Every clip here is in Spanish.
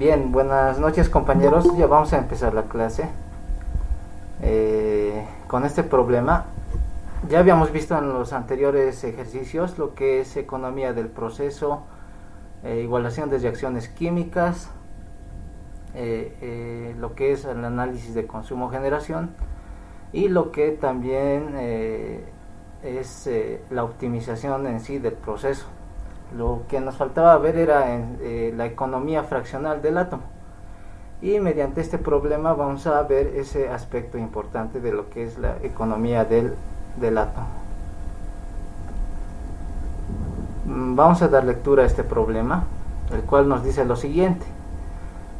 Bien, buenas noches compañeros, ya vamos a empezar la clase. Con este problema, ya habíamos visto en los anteriores ejercicios lo que es economía del proceso, igualación de reacciones químicas, lo que es el análisis de consumo-generación y lo que también es la optimización en sí del proceso. Lo que nos faltaba ver era la economía fraccional del átomo. Y mediante este problema vamos a ver ese aspecto importante de lo que es la economía del átomo. Vamos a dar lectura a este problema, el cual nos dice lo siguiente.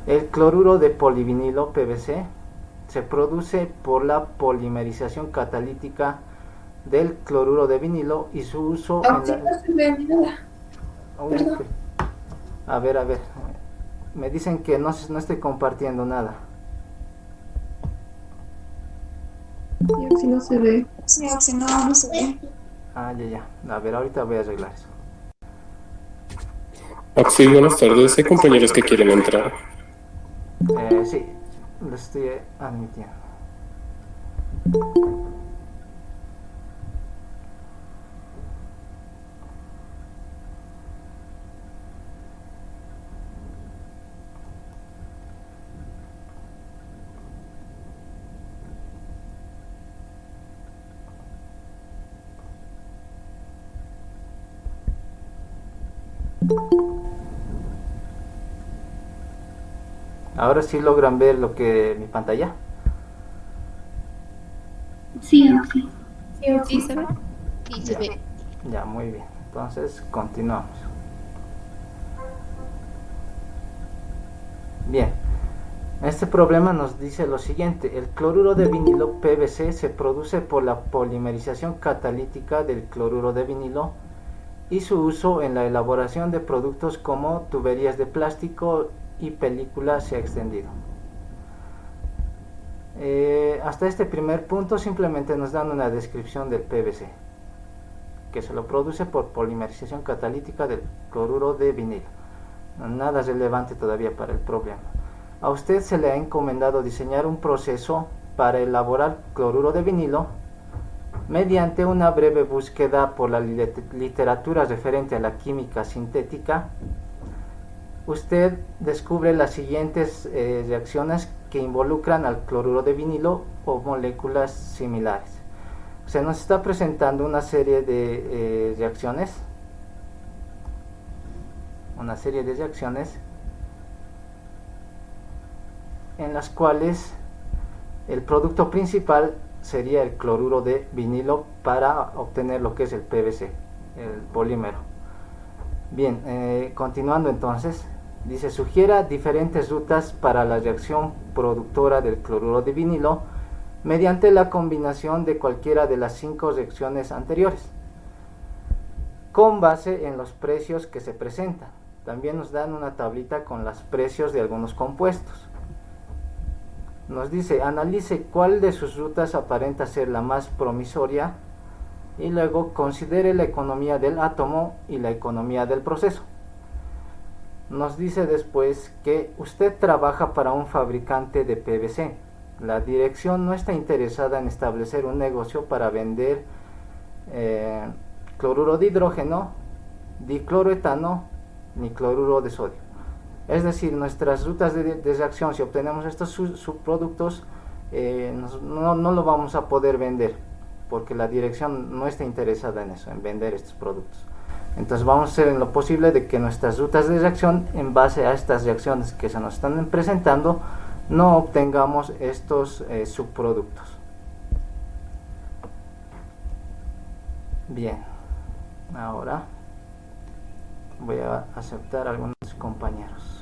El cloruro de polivinilo PVC se produce por la polimerización catalítica del cloruro de vinilo y su uso a ver, me dicen que no estoy compartiendo nada. Si no se ve. Sí, si no se ve. Ya. A ver, ahorita voy a arreglar eso. Oxy, buenas tardes. Hay compañeros que quieren entrar. Sí, lo estoy admitiendo. Ahora sí logran ver lo que mi pantalla. Sí, sí. Sí, se ve. Sí, se ve. Ya, muy bien. Entonces, continuamos. Bien. Este problema nos dice lo siguiente. El cloruro de vinilo PVC se produce por la polimerización catalítica del cloruro de vinilo y su uso en la elaboración de productos como tuberías de plástico y películas se ha extendido. Hasta este primer punto simplemente nos dan una descripción del PVC, que se lo produce por polimerización catalítica del cloruro de vinilo. Nada relevante todavía para el problema. A usted se le ha encomendado diseñar un proceso para elaborar cloruro de vinilo. Mediante una breve búsqueda por la literatura referente a la química sintética, usted descubre las siguientes reacciones que involucran al cloruro de vinilo o moléculas similares. Se nos está presentando una serie de reacciones, en las cuales el producto principal sería el cloruro de vinilo para obtener lo que es el PVC, el polímero. Bien, continuando entonces, dice, sugiera diferentes rutas para la reacción productora del cloruro de vinilo mediante la combinación de cualquiera de las 5 reacciones anteriores, con base en los precios que se presentan. También nos dan una tablita con los precios de algunos compuestos. Nos dice, analice cuál de sus rutas aparenta ser la más promisoria y luego considere la economía del átomo y la economía del proceso. Nos dice después que usted trabaja para un fabricante de PVC. La dirección no está interesada en establecer un negocio para vender cloruro de hidrógeno, dicloroetano ni cloruro de sodio. Es decir, nuestras rutas de reacción, si obtenemos estos subproductos, no lo vamos a poder vender, porque la dirección no está interesada en eso, en vender estos productos. Entonces vamos a hacer en lo posible de que nuestras rutas de reacción, en base a estas reacciones que se nos están presentando, no obtengamos estos subproductos. Bien, ahora voy a aceptar a algunos compañeros.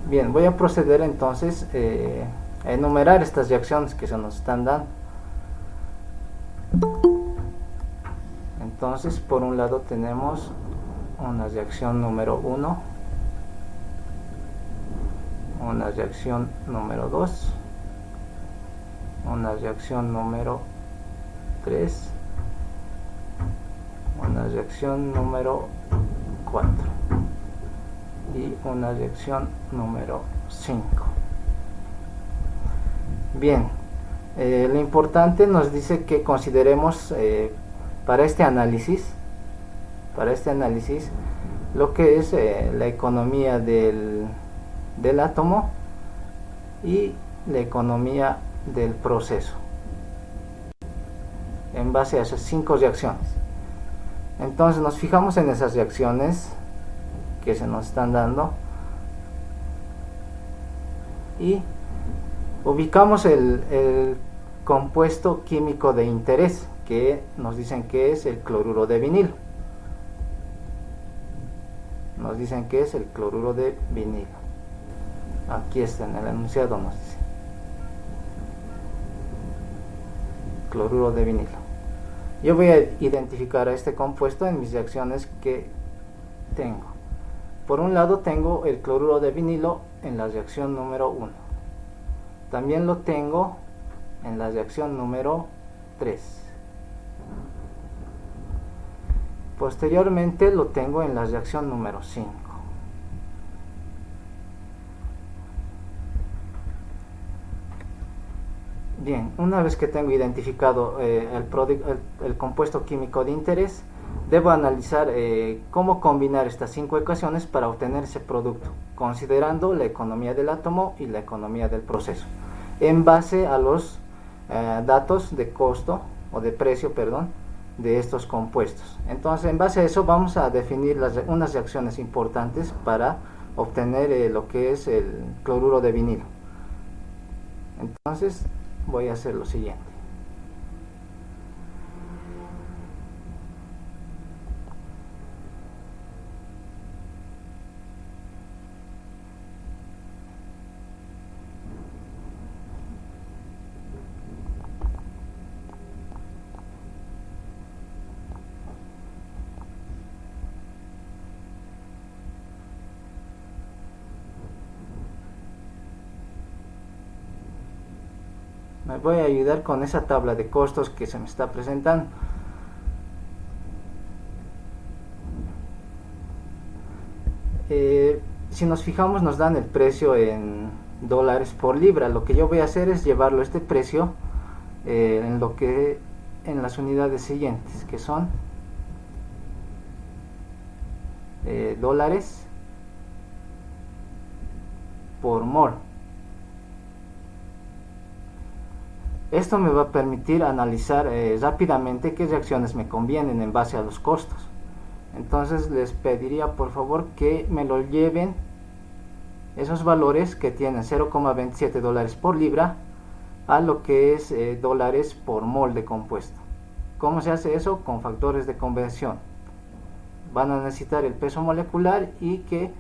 Bien, voy a proceder entonces a enumerar estas reacciones que se nos están dando. Entonces, por un lado tenemos una reacción número 1, una reacción número 2, una reacción número 3, una reacción número 4 y una reacción número 5. Bien, lo importante nos dice que consideremos para este análisis lo que es la economía del átomo y la economía del proceso en base a esas 5 reacciones. Entonces nos fijamos en esas reacciones que se nos están dando y ubicamos el compuesto químico de interés, que nos dicen que es el cloruro de vinilo. Nos dicen que es el cloruro de vinilo. Aquí está en el enunciado, nos dice cloruro de vinilo. Yo voy a identificar a este compuesto en mis reacciones que tengo. Por un lado tengo el cloruro de vinilo en la reacción número 1. También lo tengo en la reacción número 3. Posteriormente lo tengo en la reacción número 5. Bien, una vez que tengo identificado el compuesto químico de interés, debo analizar cómo combinar estas 5 ecuaciones para obtener ese producto, considerando la economía del átomo y la economía del proceso, en base a los datos de costo o de precio, perdón, de estos compuestos. Entonces, en base a eso vamos a definir unas reacciones importantes para obtener lo que es el cloruro de vinilo. Entonces voy a hacer lo siguiente. Me voy a ayudar con esa tabla de costos que se me está presentando. Si nos fijamos, nos dan el precio en dólares por libra. Lo que yo voy a hacer es llevarlo este precio en las unidades siguientes, que son dólares por mol. Esto me va a permitir analizar rápidamente qué reacciones me convienen en base a los costos. Entonces les pediría por favor que me lo lleven esos valores que tienen 0,27 dólares por libra a lo que es dólares por mol de compuesto. ¿Cómo se hace eso? Con factores de conversión. Van a necesitar el peso molecular y que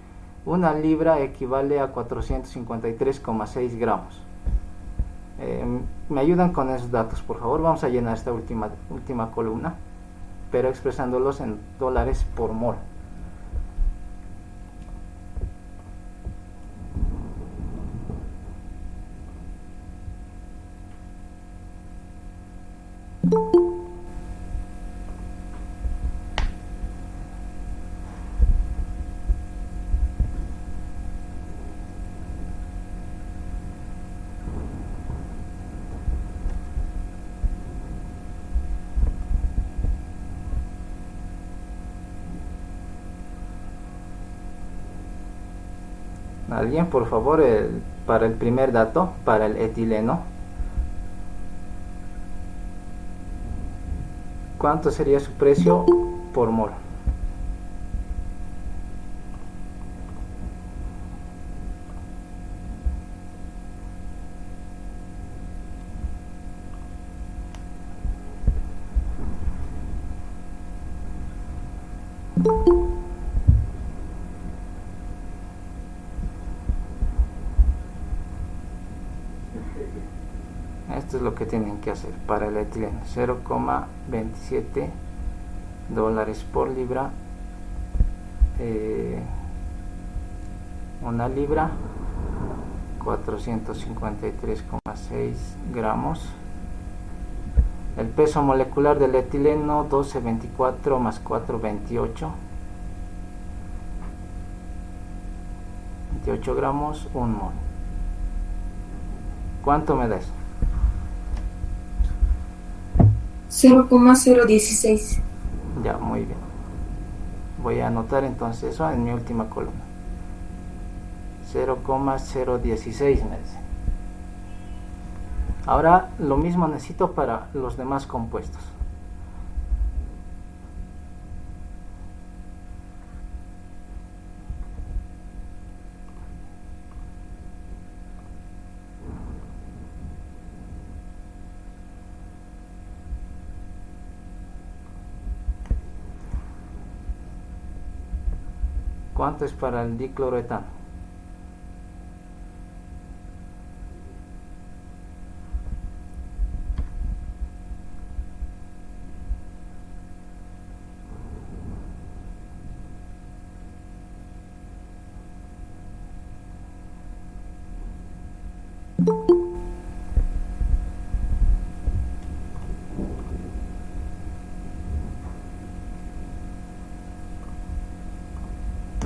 una libra equivale a 453,6 gramos. Me ayudan con esos datos, por favor. Vamos a llenar esta última columna, pero expresándolos en dólares por mol. Alguien, por favor, para el primer dato, para el etileno, ¿cuánto sería su precio por mol? Esto es lo que tienen que hacer para el etileno: 0,27 dólares por libra. Una libra 453,6 gramos. El peso molecular del etileno 12,24 más 4, 28. 28 gramos, 1 mol. ¿Cuánto me das? 0,016. Ya, muy bien. Voy a anotar entonces eso en mi última columna. 0,016 me dice. Ahora lo mismo necesito para los demás compuestos. ¿Cuánto es para el dicloroetano?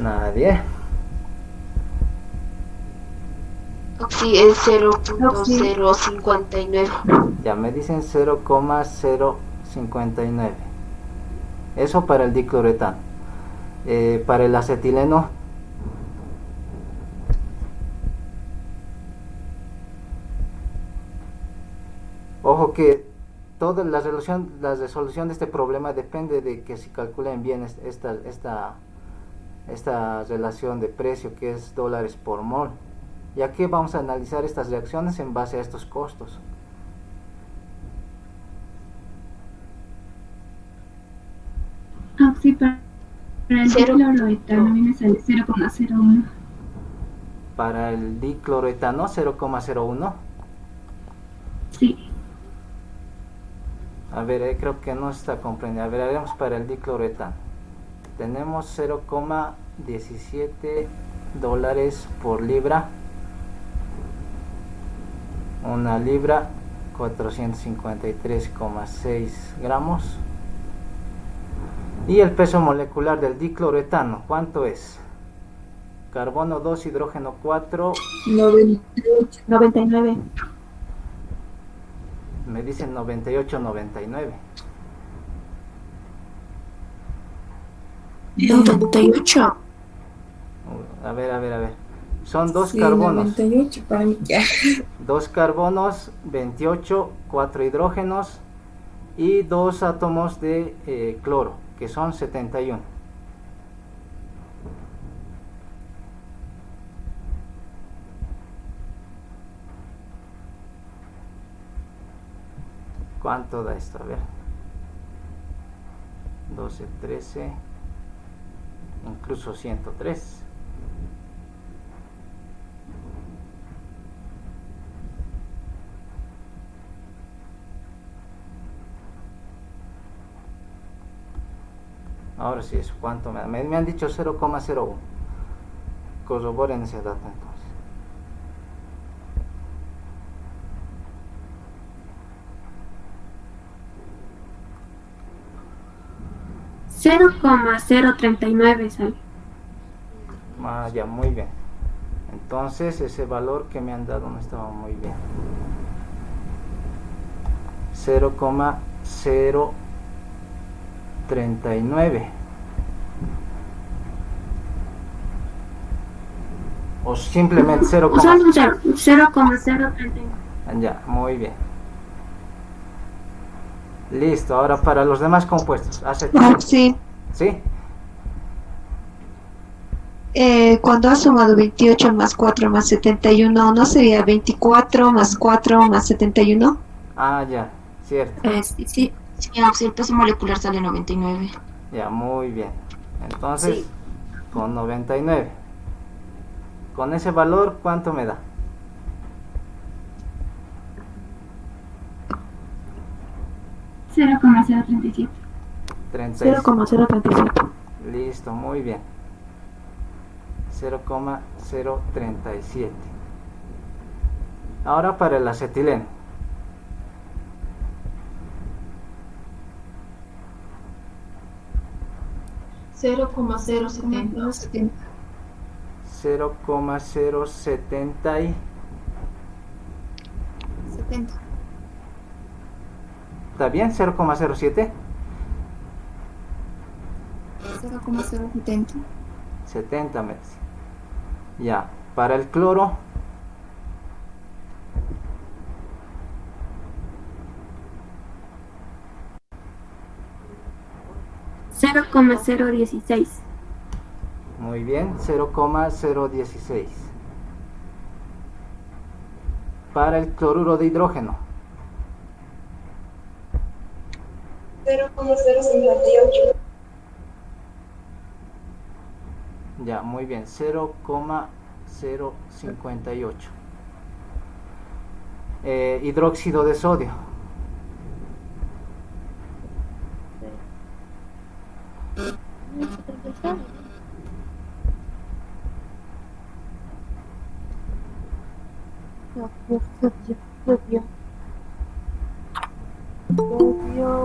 Nadie. Sí, es 0,059. Ya me dicen 0,059. Eso para el dicloroetano. Para el acetileno. Ojo que toda la resolución de este problema depende de que si calculen bien esta relación de precio, que es dólares por mol, ya que vamos a analizar estas reacciones en base a estos costos. Sí, para el dicloroetano a mí me sale 0,01. Para el dicloroetano 0,01. Sí. A ver, creo que no está comprendido. A ver, haremos para el dicloroetano. Tenemos 0,17 dólares por libra. Una libra, 453,6 gramos. Y el peso molecular del dicloroetano, ¿cuánto es? Carbono 2, hidrógeno 4. 99. Me dicen 98,99. 98. A ver. Son dos Sí, carbonos. 98 para mí ya. 2 carbonos, 28, 4 hidrógenos y 2 átomos de cloro, que son 71. ¿Cuánto da esto? A ver. 12, 13, incluso 103. Ahora sí, eso. ¿Cuánto me han dicho 0,01. Corroboren ese dato entonces. 0,039 sale. Ya, muy bien. Entonces ese valor que me han dado no estaba muy bien. 0,039. O simplemente 0, Solo un 0,039. ya, muy bien. Listo, ahora para los demás compuestos. Sí. ¿Sí? Cuando has sumado 28 más 4 más 71, ¿no sería 24 más 4 más 71? Ah, ya, cierto. Sí. Sí, el peso molecular sale 99. Ya, muy bien. Entonces, Sí. con 99. Con ese valor, ¿cuánto me da? $0,037. 0,037. Listo, muy bien. 0,037. Ahora para el acetileno. Cero coma cero setenta. 0,070 y 70. ¿está bien? 0,07 0,070. 70 me dice. Ya, para el cloro 0,016. muy bien, 0,016. Para el cloruro de hidrógeno 0,058. ya, muy bien, 0,058. Hidróxido de sodio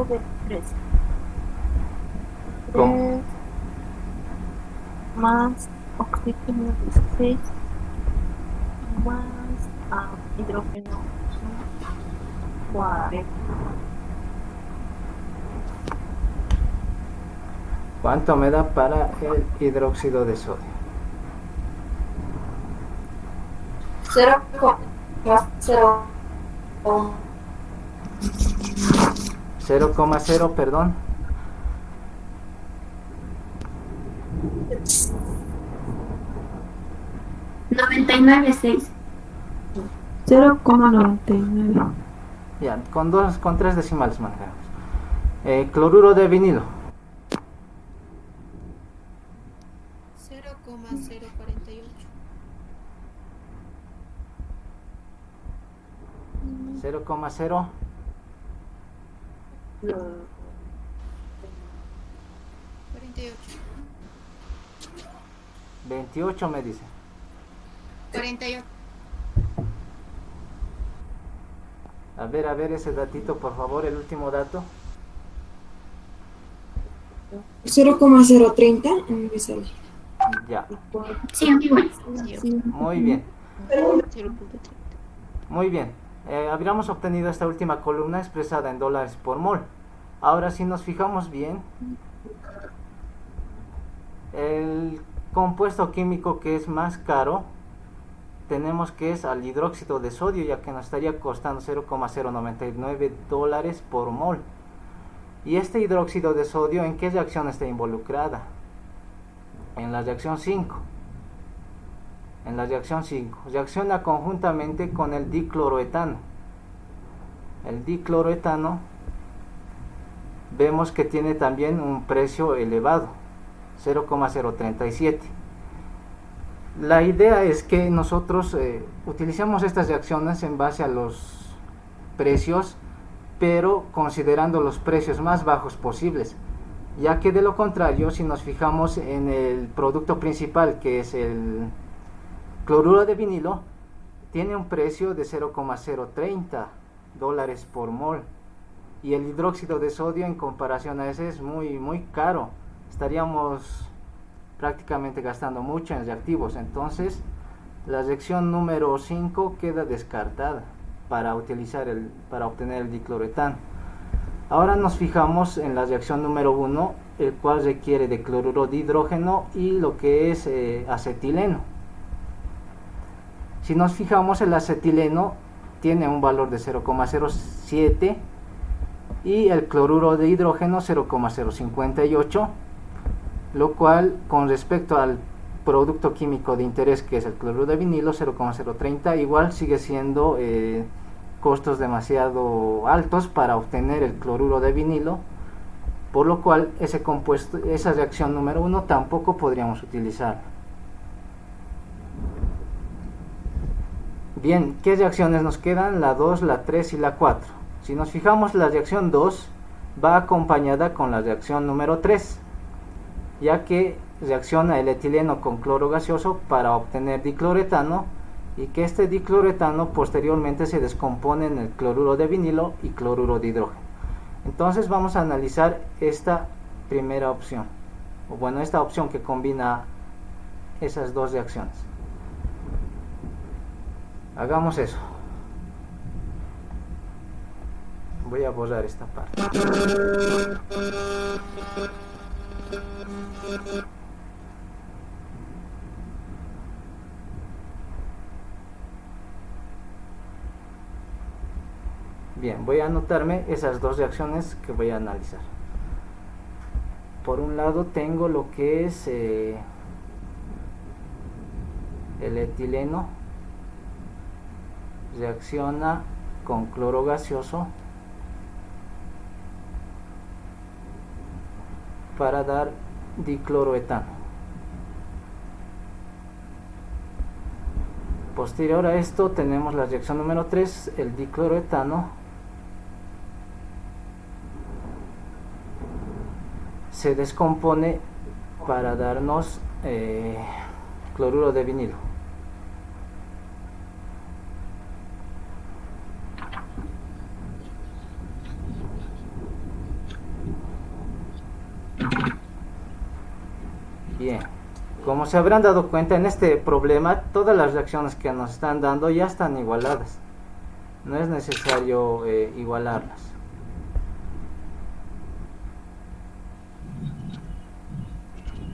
23. ¿Cómo? Más oxígeno 16 más hidrógeno 40. ¿Cuánto me da para el hidróxido de sodio? 0,0, perdón. 99,6. 0,99. Ya, con 3 decimales manejamos. Cloruro de vinilo 0,048. 0,0 48. 28 me dice. 48. A ver ese datito, por favor, el último dato. 0,030 en mi sale. Ya, Sí, igual. muy bien. Muy bien. Habríamos obtenido esta última columna expresada en dólares por mol. Ahora, si nos fijamos bien, el compuesto químico que es más caro tenemos que es al hidróxido de sodio, ya que nos estaría costando 0,099 dólares por mol. Y este hidróxido de sodio, ¿en qué reacción está involucrada? En la reacción 5. En la reacción 5 reacciona conjuntamente con el dicloroetano. El dicloroetano vemos que tiene también un precio elevado, 0,037. La idea es que nosotros utilizamos estas reacciones en base a los precios, pero considerando los precios más bajos posibles, ya que de lo contrario, si nos fijamos en el producto principal, que es el cloruro de vinilo, tiene un precio de 0,030 dólares por mol, y el hidróxido de sodio en comparación a ese es muy caro. Estaríamos prácticamente gastando mucho en reactivos. Entonces la reacción número 5 queda descartada para obtener el dicloroetano. Ahora nos fijamos en la reacción número 1, el cual requiere de cloruro de hidrógeno y lo que es acetileno. Si nos fijamos, el acetileno tiene un valor de 0,07 y el cloruro de hidrógeno 0,058, lo cual con respecto al producto químico de interés, que es el cloruro de vinilo, 0,030, igual sigue siendo costos demasiado altos para obtener el cloruro de vinilo, por lo cual ese compuesto, esa reacción número 1 tampoco podríamos utilizar. Bien, ¿qué reacciones nos quedan? La 2, la 3 y la 4. Si nos fijamos, la reacción 2 va acompañada con la reacción número 3, ya que reacciona el etileno con cloro gaseoso para obtener dicloretano, y que este dicloroetano posteriormente se descompone en el cloruro de vinilo y cloruro de hidrógeno. Entonces vamos a analizar esta primera opción, o bueno, esta opción que combina esas dos reacciones. Hagamos eso. Voy a borrar esta parte. Bien, voy a anotarme esas dos reacciones que voy a analizar. Por un lado tengo lo que es el etileno reacciona con cloro gaseoso para dar dicloroetano. Posterior a esto tenemos la reacción número 3, el dicloroetano se descompone para darnos cloruro de vinilo. Bien, como se habrán dado cuenta, en este problema todas las reacciones que nos están dando ya están igualadas, no es necesario igualarlas.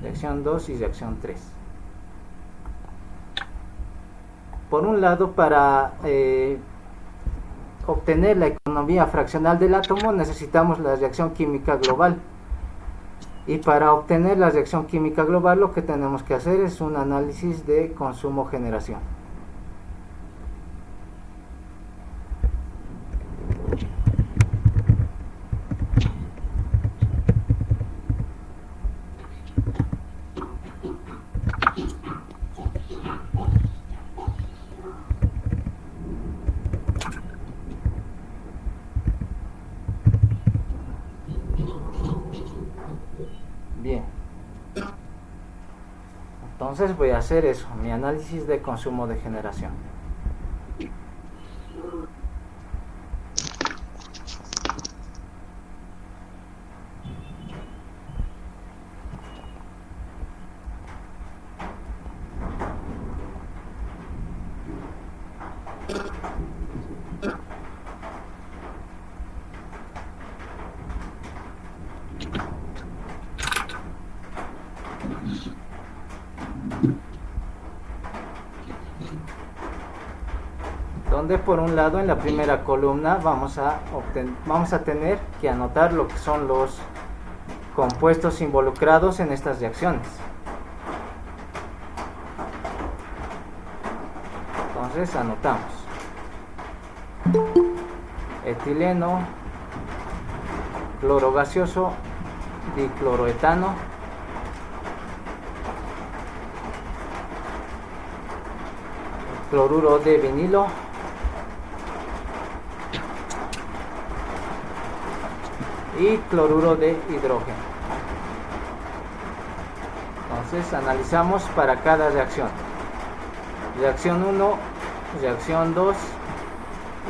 Reacción 2 y reacción 3. Por un lado, para obtener la economía fraccional del átomo necesitamos la reacción química global. Y para obtener la reacción química global lo que tenemos que hacer es un análisis de consumo-generación. Bien, entonces voy a hacer eso, mi análisis de consumo de generación. Donde por un lado en la primera columna vamos a tener que anotar lo que son los compuestos involucrados en estas reacciones. Entonces anotamos etileno, cloro gaseoso, dicloroetano, cloruro de vinilo, y cloruro de hidrógeno. Entonces analizamos para cada reacción. Reacción 1, reacción 2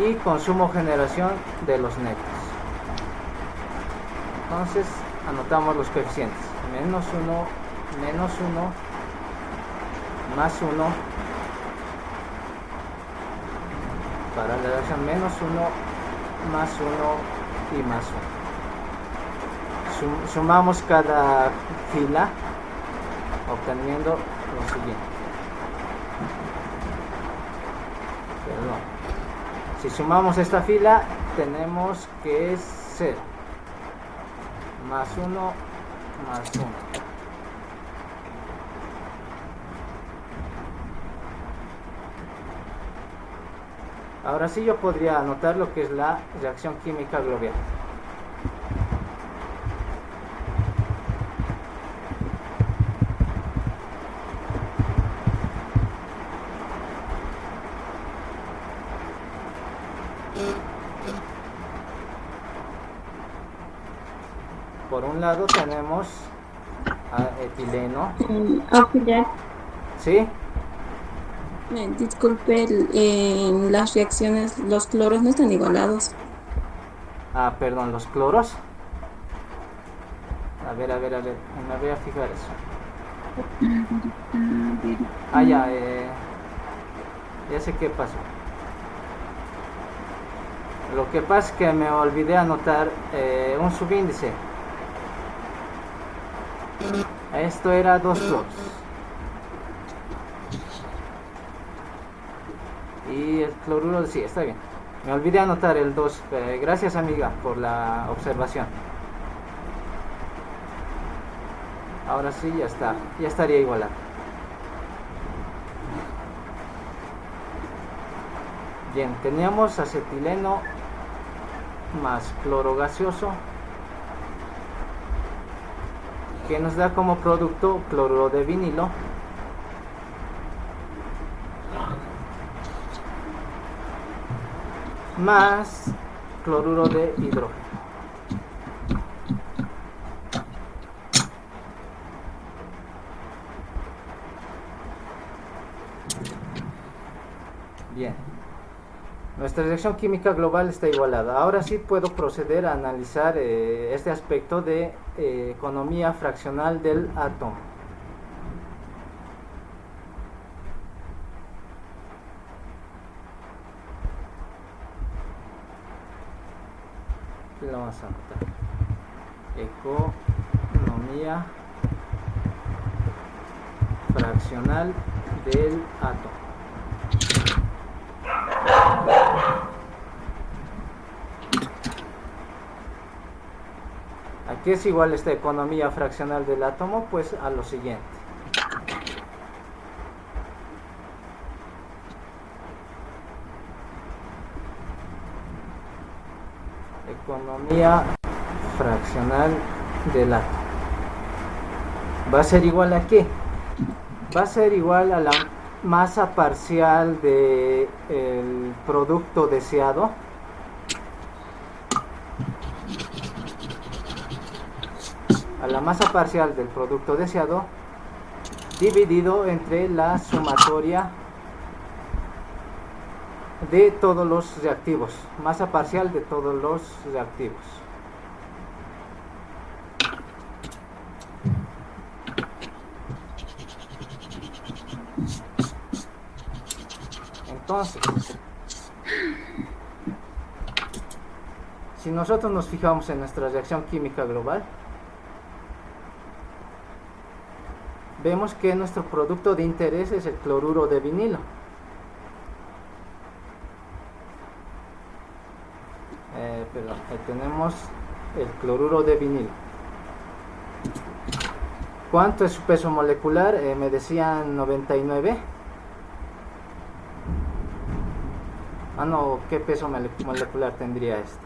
y consumo-generación de los netos. Entonces anotamos los coeficientes. Menos 1, menos 1, más 1. Para la reacción menos 1, más 1 y más 1. Sumamos cada fila obteniendo lo siguiente. Perdón. Si sumamos esta fila tenemos que es 0 más 1 más 1. Ahora sí yo podría anotar lo que es la reacción química global. Por un lado tenemos etileno. Auxiliar. ¿Sí? Disculpe, en las reacciones los cloros no están igualados. Ah, perdón, los cloros. A ver, me voy a fijar eso. Ah, ya, ya sé qué pasó. Lo que pasa es que me olvidé anotar un subíndice. Esto era 2 cloros. Y el cloruro, sí, está bien. Me olvidé anotar el 2. Gracias, amiga, por la observación. Ahora sí, ya está. Ya estaría igualado. Bien, teníamos acetileno más cloro gaseoso, que nos da como producto cloruro de vinilo, más cloruro de hidrógeno. Bien, nuestra reacción química global está igualada. Ahora sí puedo proceder a analizar este aspecto de economía fraccional del átomo. Aquí lo vamos a anotar. Economía fraccional del átomo. ¿A qué es igual esta economía fraccional del átomo? Pues a lo siguiente. Economía fraccional del átomo. ¿Va a ser igual a qué? Va a ser igual a la masa parcial del producto deseado dividido entre la sumatoria de todos los reactivos, masa parcial de todos los reactivos. Entonces, si nosotros nos fijamos en nuestra reacción química global, vemos que nuestro producto de interés es el cloruro de vinilo. Perdón, ahí tenemos el cloruro de vinilo. ¿Cuánto es su peso molecular? Me decían 99. Ah, no, ¿qué peso molecular tendría este?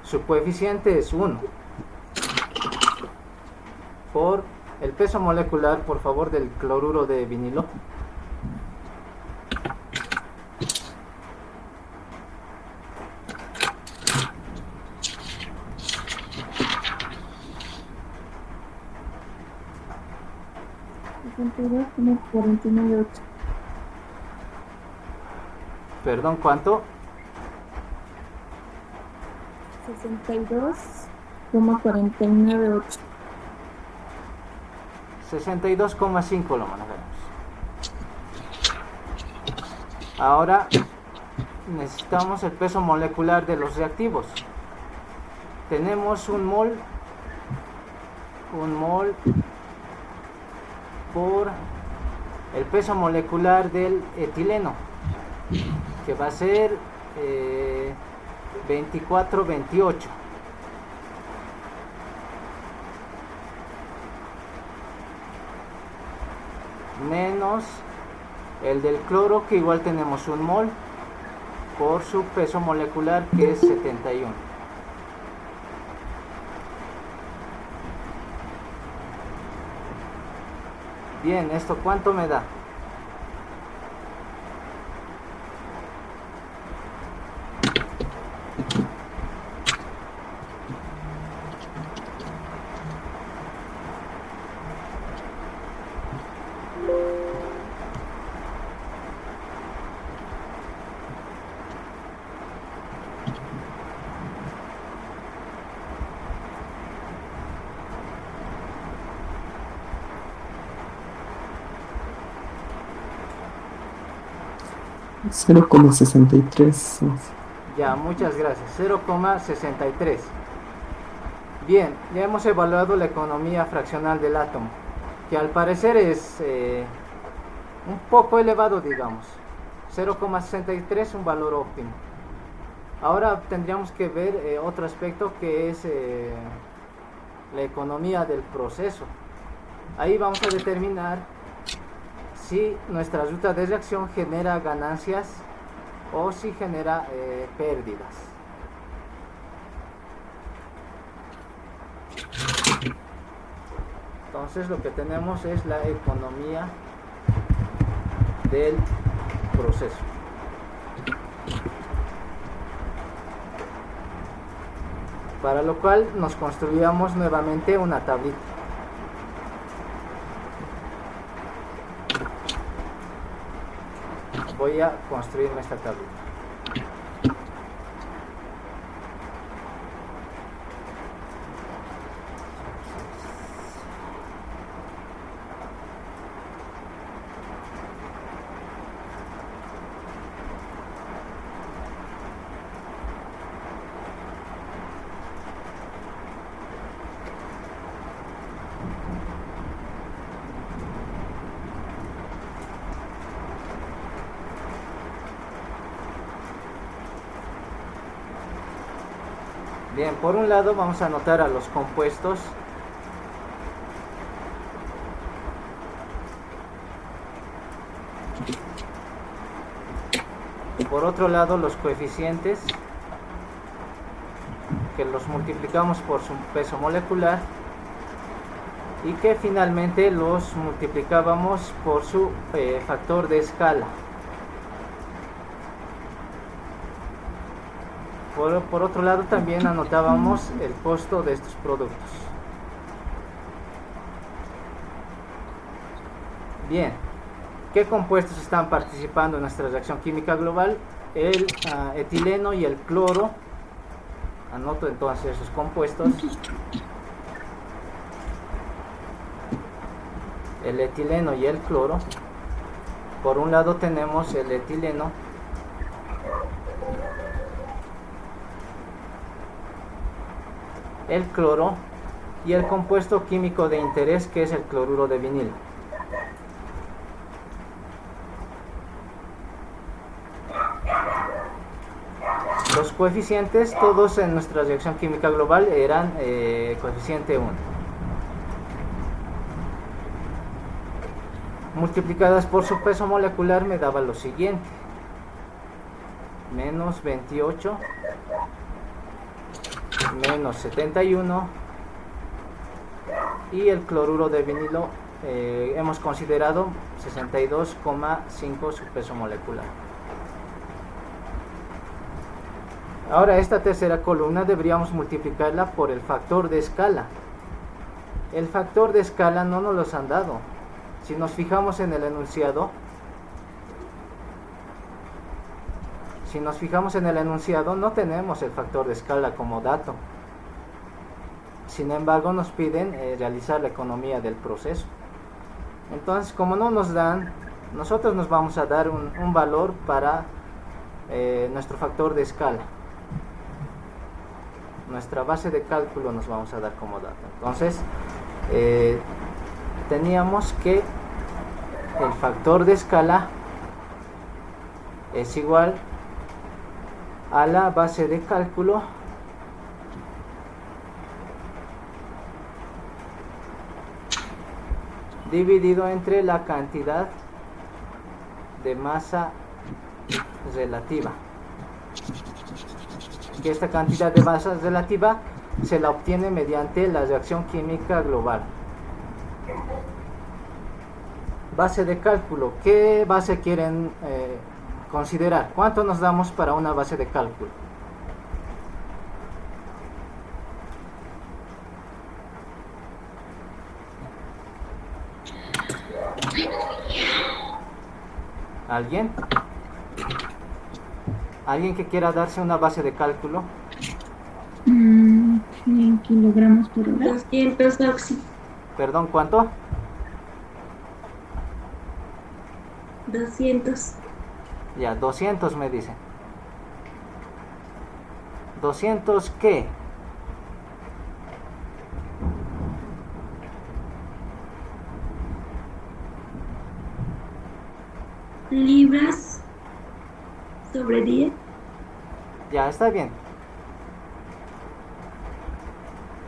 Su coeficiente es 1 por el peso molecular, por favor, del cloruro de vinilo. Perdón, ¿cuánto? 62,498. 62,5 lo manejamos. Ahora necesitamos el peso molecular de los reactivos. Tenemos un mol por el peso molecular del etileno, que va a ser 24,28. Menos el del cloro, que igual tenemos un mol por su peso molecular, que es 71. Bien, ¿esto cuánto me da? 0,63. Ya, muchas gracias. 0,63. Bien, ya hemos evaluado la economía fraccional del átomo, que al parecer es un poco elevado, digamos. 0,63 un valor óptimo. Ahora tendríamos que ver otro aspecto que es la economía del proceso. Ahí vamos a determinar si nuestra ruta de reacción genera ganancias o si genera pérdidas. Entonces lo que tenemos es la economía del proceso. Para lo cual nos construíamos nuevamente una tablita. Voy a construirme esta tablita. Bien, por un lado vamos a anotar a los compuestos. Por otro lado los coeficientes, que los multiplicamos por su peso molecular y que finalmente los multiplicábamos por su factor de escala. Por otro lado también anotábamos el costo de estos productos. Bien, ¿qué compuestos están participando en nuestra reacción química global? El etileno y el cloro. Anoto entonces esos compuestos. El etileno y el cloro. Por un lado tenemos el etileno, el cloro y el compuesto químico de interés, que es el cloruro de vinilo. Los coeficientes, todos en nuestra reacción química global eran coeficiente 1. Multiplicadas por su peso molecular me daba lo siguiente: menos 28 menos 71, y el cloruro de vinilo hemos considerado 62,5 su peso molecular. Ahora esta tercera columna deberíamos multiplicarla por el factor de escala. El factor de escala no nos los han dado. Si nos fijamos en el enunciado, no tenemos el factor de escala como dato. Sin embargo, nos piden realizar la economía del proceso. Entonces, como no nos dan, nosotros nos vamos a dar un valor para nuestro factor de escala. Nuestra base de cálculo nos vamos a dar como dato. Entonces, teníamos que el factor de escala es igual a la base de cálculo dividido entre la cantidad de masa relativa, que esta cantidad de masa relativa se la obtiene mediante la reacción química global. Base de cálculo, ¿qué base quieren considerar? ¿Cuánto nos damos para una base de cálculo? ¿Alguien? ¿Alguien que quiera darse una base de cálculo? 100 kilogramos por hora. 200 oxi. Perdón, ¿cuánto? 200. Ya, 200 me dicen. ¿200 qué? Libras sobre 10. Ya, está bien.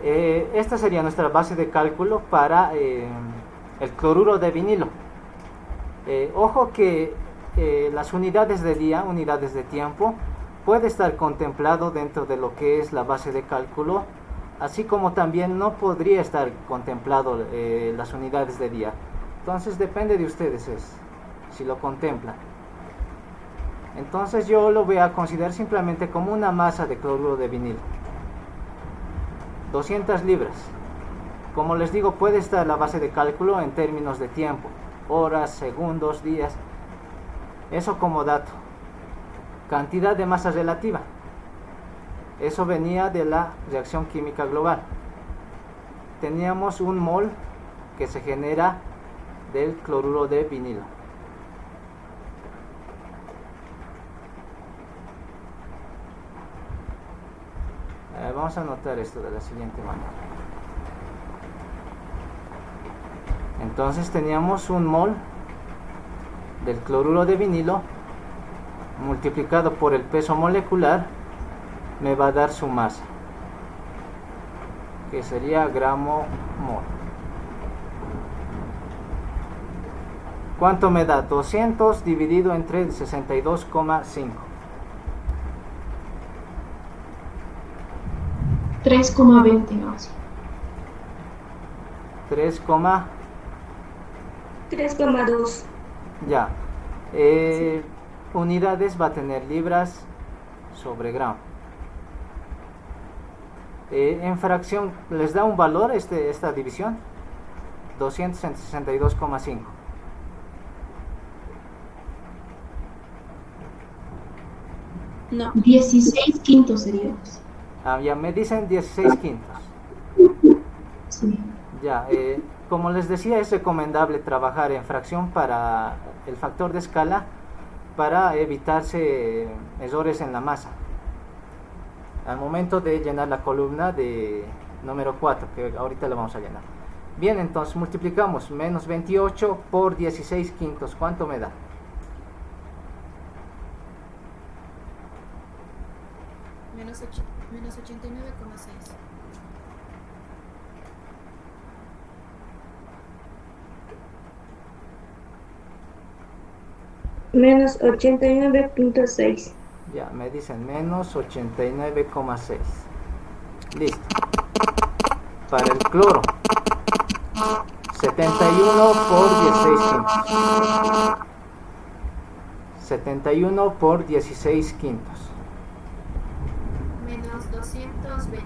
Esta sería nuestra base de cálculo para el cloruro de vinilo. Ojo que las unidades de día, unidades de tiempo, puede estar contemplado dentro de lo que es la base de cálculo, así como también no podría estar contemplado las unidades de día. Entonces depende de ustedes si lo contemplan. Entonces yo lo voy a considerar simplemente como una masa de cloruro de vinilo. 200 libras. Como les digo, puede estar la base de cálculo en términos de tiempo, horas, segundos, días. Eso como dato. Cantidad de masa relativa. Eso venía de la reacción química global. Teníamos un mol que se genera del cloruro de vinilo. Vamos a anotar esto de la siguiente manera. Entonces teníamos un mol del cloruro de vinilo multiplicado por el peso molecular, me va a dar su masa, que sería gramo mol. ¿Cuánto me da? 200 dividido entre 62,5. 3,20. 3,2. Ya. Unidades va a tener libras sobre gramo. En fracción, ¿les da un valor esta división? 200 entre 62,5. No. 16 quintos sería. Ya me dicen 16 quintos. Sí. Ya, como les decía, es recomendable trabajar en fracción para el factor de escala para evitarse errores en la masa al momento de llenar la columna de número 4, que ahorita la vamos a llenar. Bien, entonces multiplicamos menos 28 por 16 quintos. ¿Cuánto me da? Menos 89,6. Menos 89,6. Ya, me dicen menos 89,6. Listo. Para el cloro, 71 por 16 quintos. 71 por 16 quintos. Menos 227,2.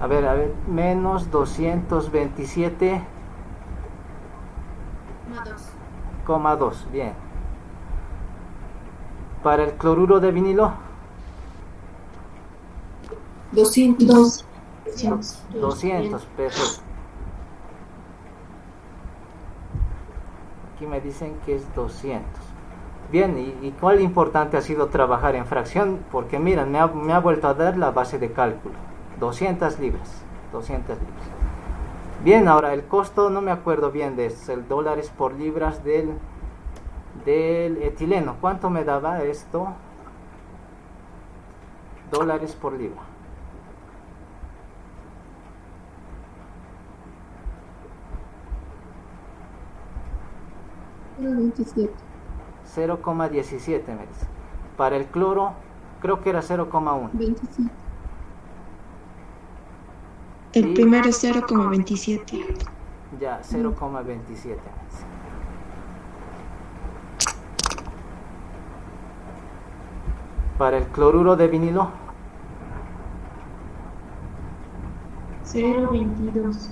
A ver, menos 227,2. Más 2. Bien. Para el cloruro de vinilo, 200. 200, perfecto. Aquí me dicen que es 200. Bien, ¿y cuál importante ha sido trabajar en fracción? Porque miren, me ha vuelto a dar la base de cálculo. 200 libras. 200 libras. Bien, ahora el costo, no me acuerdo bien de eso, el dólares por libras del etileno. ¿Cuánto me daba esto? Dólares por libra. $0.27. 0,17 me dice. Para el cloro, creo que era 0,1. 27. El primero es 0,27. Ya, 0,27. Para el cloruro de vinilo, 0,22.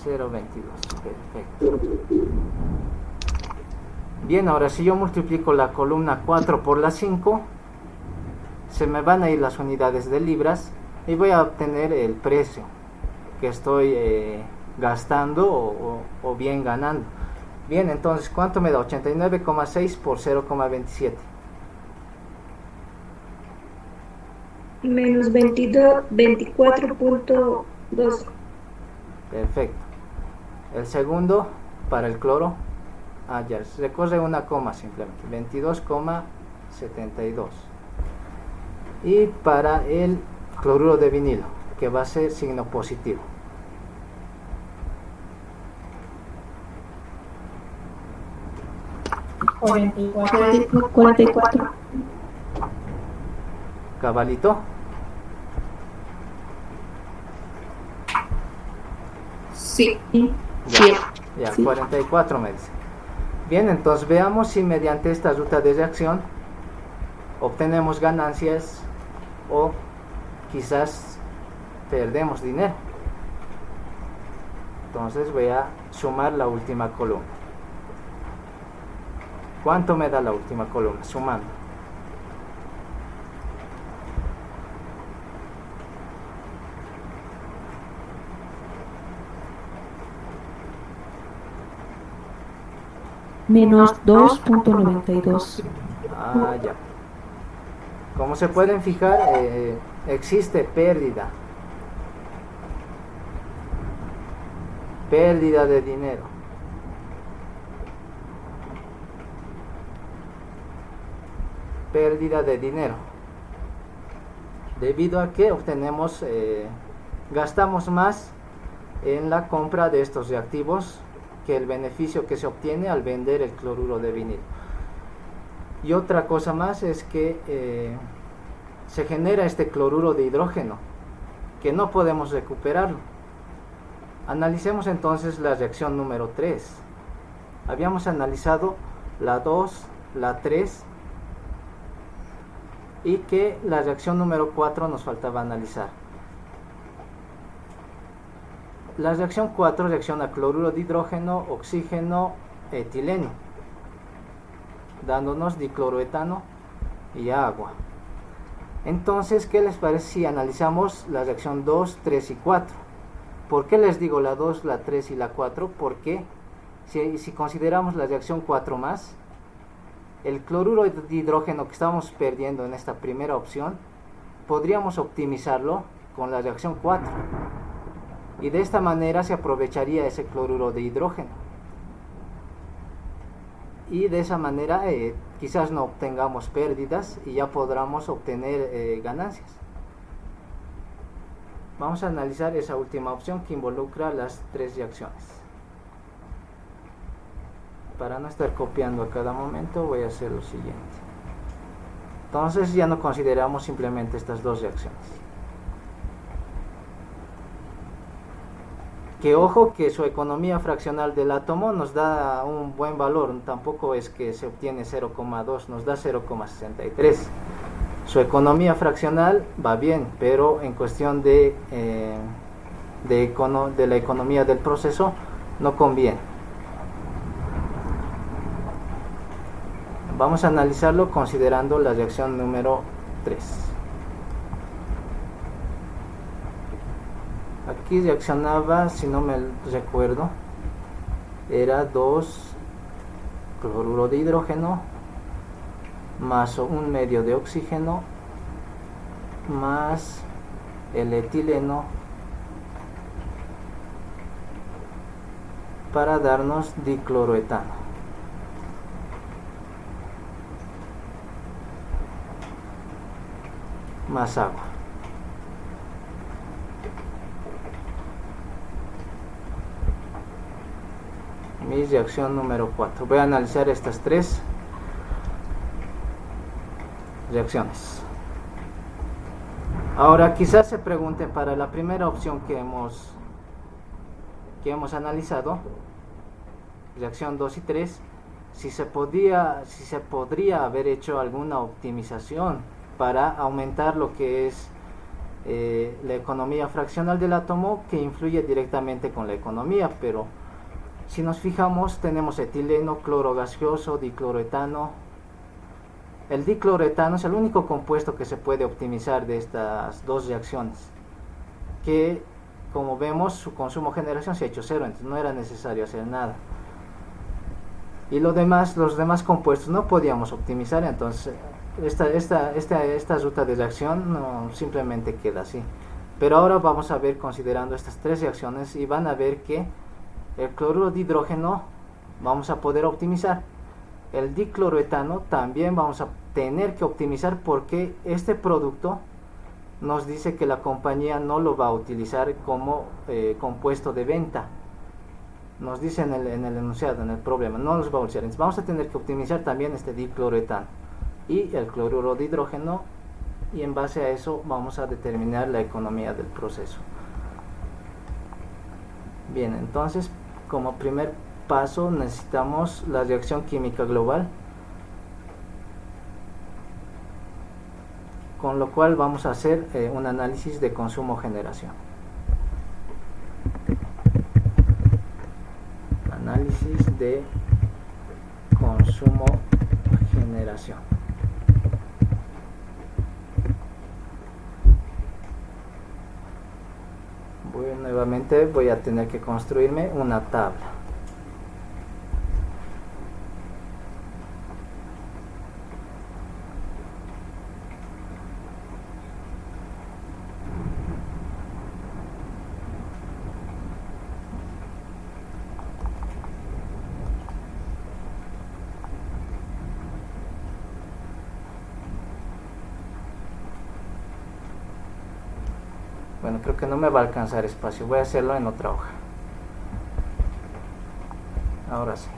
0,22. Perfecto. Bien, ahora si yo multiplico la columna 4 por la 5, se me van a ir las unidades de libras y voy a obtener el precio que estoy gastando o bien ganando. Bien, entonces, ¿cuánto me da? 89,6 por 0,27. Menos 24.2. Perfecto. El segundo, para el cloro, ya, recorre una coma simplemente, 22,72. Y para el cloruro de vinilo, que va a ser signo positivo. Cuarenta y cuatro. Cabalito. Sí. Ya, Sí. 44 me dice. Bien, entonces veamos si mediante esta ruta de reacción obtenemos ganancias o quizás perdemos dinero. Entonces voy a sumar la última columna. ¿Cuánto me da la última columna? Sumando. Menos 2.92. Ya. Como se pueden fijar, existe pérdida. Pérdida de dinero. Pérdida de dinero. Debido a que obtenemos, gastamos más en la compra de estos reactivos que el beneficio que se obtiene al vender el cloruro de vinilo. Y otra cosa más es que se genera este cloruro de hidrógeno que no podemos recuperarlo. Analicemos entonces la reacción número 3. Habíamos analizado la 2, la 3 y que la reacción número 4 nos faltaba analizar. La reacción 4 reacciona cloruro de hidrógeno, oxígeno, etileno, dándonos dicloroetano y agua. Entonces, ¿qué les parece si analizamos la reacción 2, 3 y 4? ¿Por qué les digo la 2, la 3 y la 4? Porque si consideramos la reacción 4 más, el cloruro de hidrógeno que estamos perdiendo en esta primera opción, podríamos optimizarlo con la reacción 4. Y de esta manera se aprovecharía ese cloruro de hidrógeno. Y de esa manera quizás no obtengamos pérdidas y ya podamos obtener ganancias. Vamos a analizar esa última opción que involucra las 3 reacciones. Para no estar copiando a cada momento voy a hacer lo siguiente. Entonces ya no consideramos simplemente estas 2 reacciones. Que ojo que su economía fraccional del átomo nos da un buen valor, tampoco es que se obtiene 0,2, nos da 0,63. Su economía fraccional va bien, pero en cuestión de la economía del proceso no conviene. Vamos a analizarlo considerando la reacción número 3. Aquí reaccionaba, si no me recuerdo, era 2 cloruro de hidrógeno más un medio de oxígeno más el etileno para darnos dicloroetano. Más agua. Mi reacción número 4. Voy a analizar estas 3 reacciones. Ahora quizás se pregunten, para la primera opción que hemos analizado, reacción 2 y 3, si se podría haber hecho alguna optimización para aumentar lo que es la economía fraccional del átomo, que influye directamente con la economía. Pero si nos fijamos, tenemos etileno, cloro gaseoso, dicloroetano. El dicloroetano es el único compuesto que se puede optimizar de estas 2 reacciones, que como vemos su consumo generación se ha hecho 0, entonces no era necesario hacer nada. y los demás compuestos no podíamos optimizar. Entonces esta ruta de reacción no simplemente queda así. Pero ahora vamos a ver, considerando estas tres reacciones, y van a ver que el cloruro de hidrógeno vamos a poder optimizar. El dicloroetano también vamos a tener que optimizar, porque este producto nos dice que la compañía no lo va a utilizar como compuesto de venta. Nos dice en el enunciado, en el problema, no los va a utilizar. Entonces vamos a tener que optimizar también este dicloroetano y el cloruro de hidrógeno, y en base a eso vamos a determinar la economía del proceso. Bien, entonces como primer paso necesitamos la reacción química global, con lo cual vamos a hacer un análisis de consumo-generación. Análisis de consumo-generación. Nuevamente voy a tener que construirme una tabla. Bueno, creo que no me va a alcanzar espacio. Voy a hacerlo en otra hoja. Ahora sí.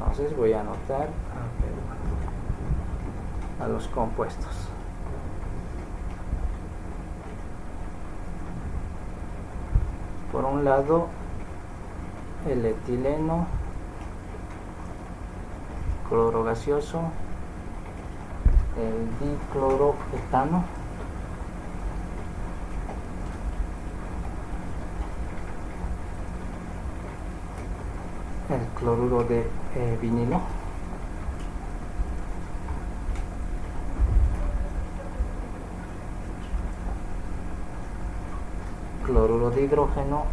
Entonces voy a anotar a los compuestos. Por un lado, el etileno, cloro gaseoso, el dicloroetano, el cloruro de vinilo, cloruro de hidrógeno,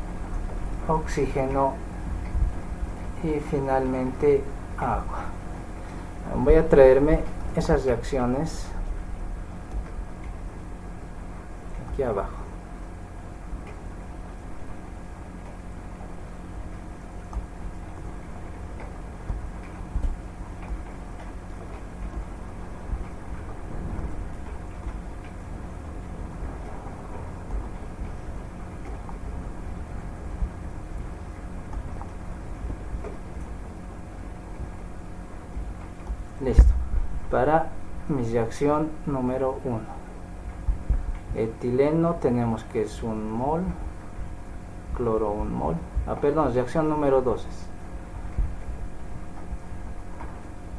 oxígeno y finalmente agua. Voy a traerme esas reacciones aquí abajo. Listo. Para mi reacción número 1, etileno tenemos que es 1 mol, cloro 1 mol, perdón, reacción número 2 es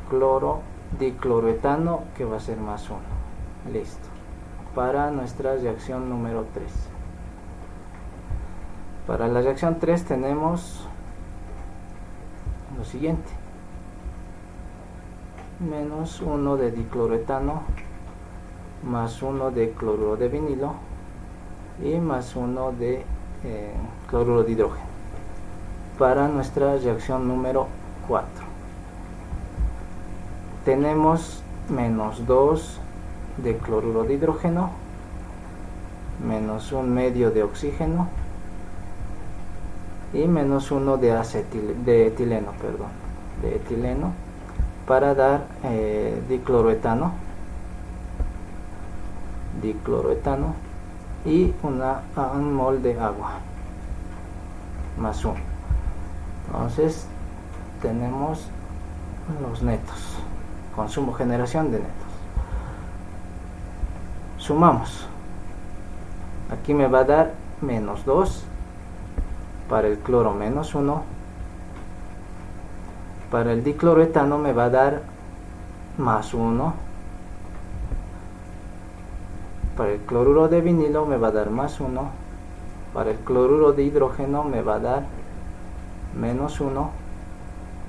cloro dicloroetano, que va a ser más 1. Listo. Para nuestra reacción número 3, para la reacción 3 tenemos lo siguiente: menos 1 de dicloroetano, más 1 de cloruro de vinilo y más 1 de cloruro de hidrógeno. Para nuestra reacción número 4 tenemos menos 2 de cloruro de hidrógeno, menos 1 medio de oxígeno y menos 1 de etileno, para dar dicloroetano y un mol de agua, más 1. Entonces tenemos los netos, consumo, generación de netos. Sumamos. Aquí me va a dar menos 2, para el cloro menos 1, para el dicloroetano me va a dar más 1 para el cloruro de vinilo me va a dar más 1, para el cloruro de hidrógeno me va a dar menos 1,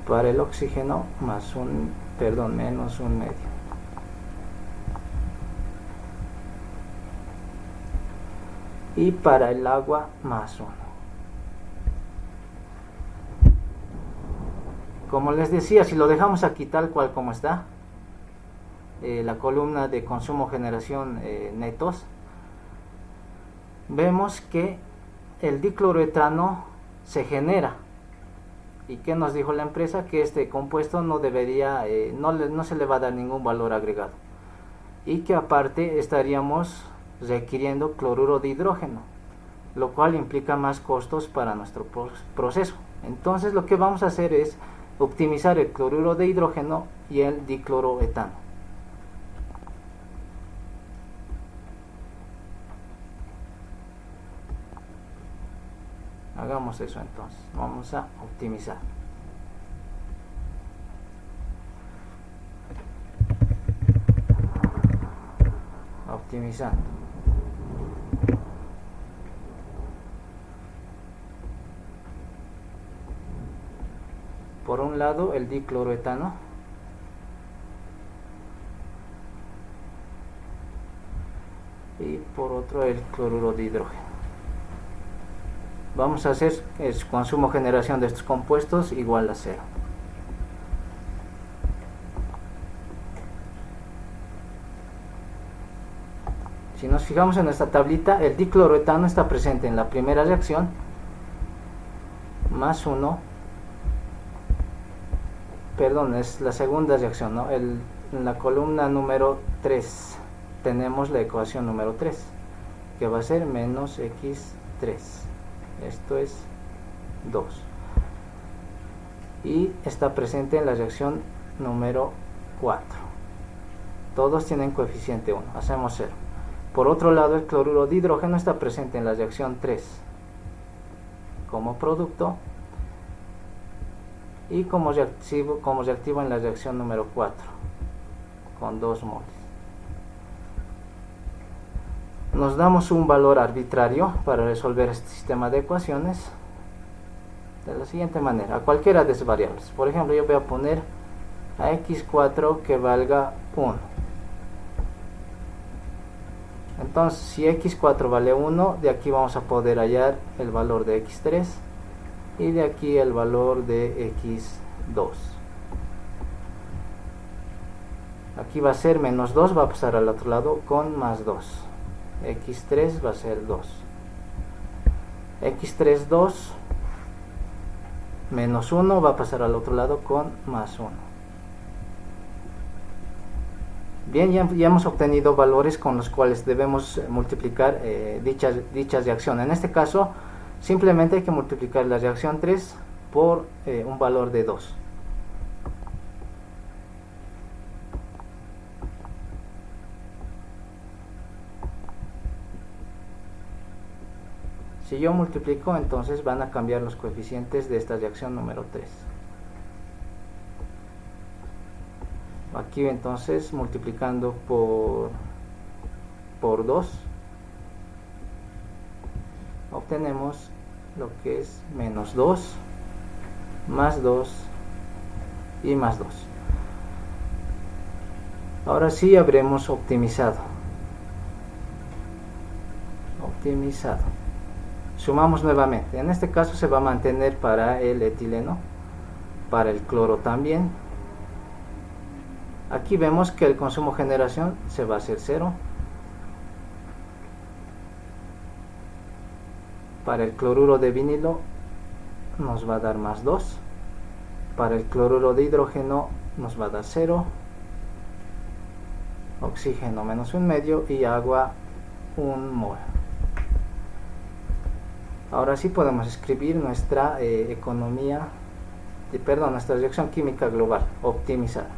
para el oxígeno menos 1 medio. Y para el agua más 1. Como les decía, si lo dejamos aquí tal cual como está, la columna de consumo generación netos, vemos que el dicloroetano se genera. ¿Y qué nos dijo la empresa? Que este compuesto no debería, no se le va a dar ningún valor agregado, y que aparte estaríamos requiriendo cloruro de hidrógeno, lo cual implica más costos para nuestro proceso. Entonces lo que vamos a hacer es optimizar el cloruro de hidrógeno y el dicloroetano. Hagamos eso entonces. Vamos a optimizar. Optimizando. Por un lado el dicloroetano, y por otro el cloruro de hidrógeno. Vamos a hacer el consumo generación de estos compuestos igual a 0. Si nos fijamos en esta tablita, el dicloroetano está presente en la primera reacción, más 1, perdón, es la segunda reacción, ¿no? En la columna número 3 tenemos la ecuación número 3, que va a ser menos x3. Esto es 2. Y está presente en la reacción número 4. Todos tienen coeficiente 1. Hacemos 0. Por otro lado, el cloruro de hidrógeno está presente en la reacción 3 como producto y como reactivo en la reacción número 4 con 2 moles. Nos damos un valor arbitrario para resolver este sistema de ecuaciones de la siguiente manera, a cualquiera de las variables. Por ejemplo, yo voy a poner a x4 que valga 1. Entonces, si x4 vale 1, de aquí vamos a poder hallar el valor de x3 y de aquí el valor de x2. Aquí va a ser menos 2, va a pasar al otro lado con más 2. x3 va a ser 2. x3, 2. Menos 1 va a pasar al otro lado con más 1. Bien, ya hemos obtenido valores con los cuales debemos multiplicar dicha reacción. En este caso, simplemente hay que multiplicar la reacción 3 por un valor de 2. Si yo multiplico, entonces van a cambiar los coeficientes de esta reacción número 3. Aquí entonces multiplicando por 2 obtenemos lo que es menos 2 más 2 y más 2. Ahora sí habremos optimizado. Sumamos nuevamente. En este caso se va a mantener para el etileno, para el cloro también. Aquí vemos que el consumo generación se va a hacer 0. Para el cloruro de vinilo nos va a dar más 2. Para el cloruro de hidrógeno nos va a dar 0. Oxígeno menos 1 medio y agua 1 mol. Ahora sí podemos escribir nuestra nuestra reacción química global optimizada.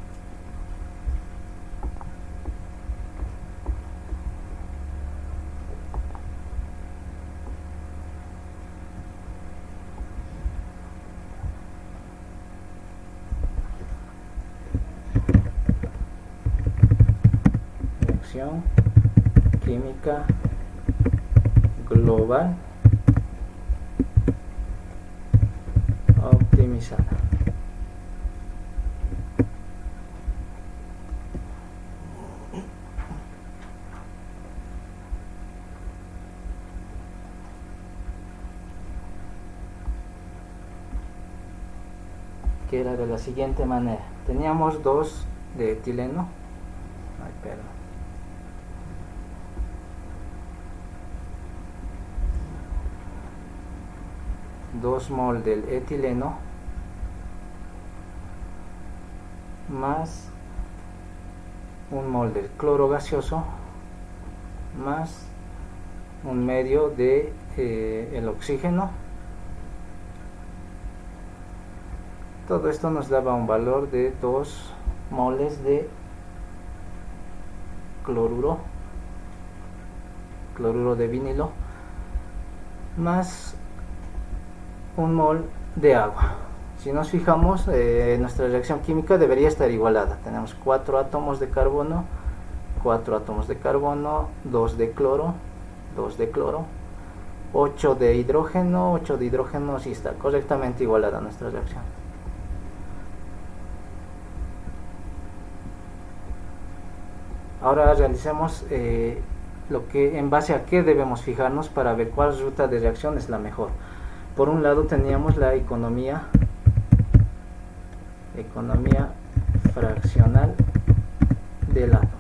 Reacción química global optimizada. Que era de la siguiente manera: teníamos 2 de etileno, ay, perdón, 2 mol del etileno más 1 mol del cloro gaseoso más 1 medio de el oxígeno. Todo esto nos daba un valor de 2 moles de cloruro de vinilo más 1 mol de agua. Si nos fijamos, nuestra reacción química debería estar igualada. Tenemos 4 átomos de carbono, 4 átomos de carbono, 2 de cloro, 8 de hidrógeno, 8 de hidrógeno. Sí está correctamente igualada nuestra reacción. Ahora realicemos lo que, en base a qué debemos fijarnos para ver cuál ruta de reacción es la mejor. Por un lado teníamos la economía fraccional del átomo.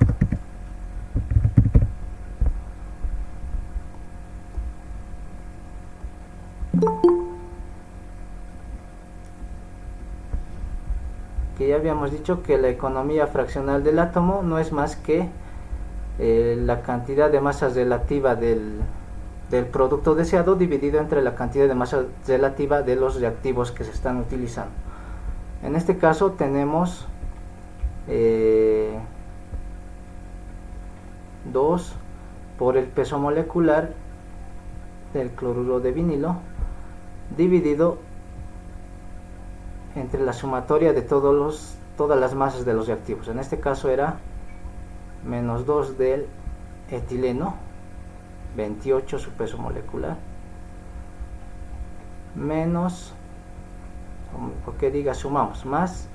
Que ya habíamos dicho que la economía fraccional del átomo no es más que la cantidad de masa relativa del producto deseado dividido entre la cantidad de masa relativa de los reactivos que se están utilizando. En este caso tenemos 2 por el peso molecular del cloruro de vinilo dividido entre la sumatoria de todas las masas de los reactivos. En este caso era menos 2 del etileno, 28 su peso molecular, menos, porque diga sumamos, más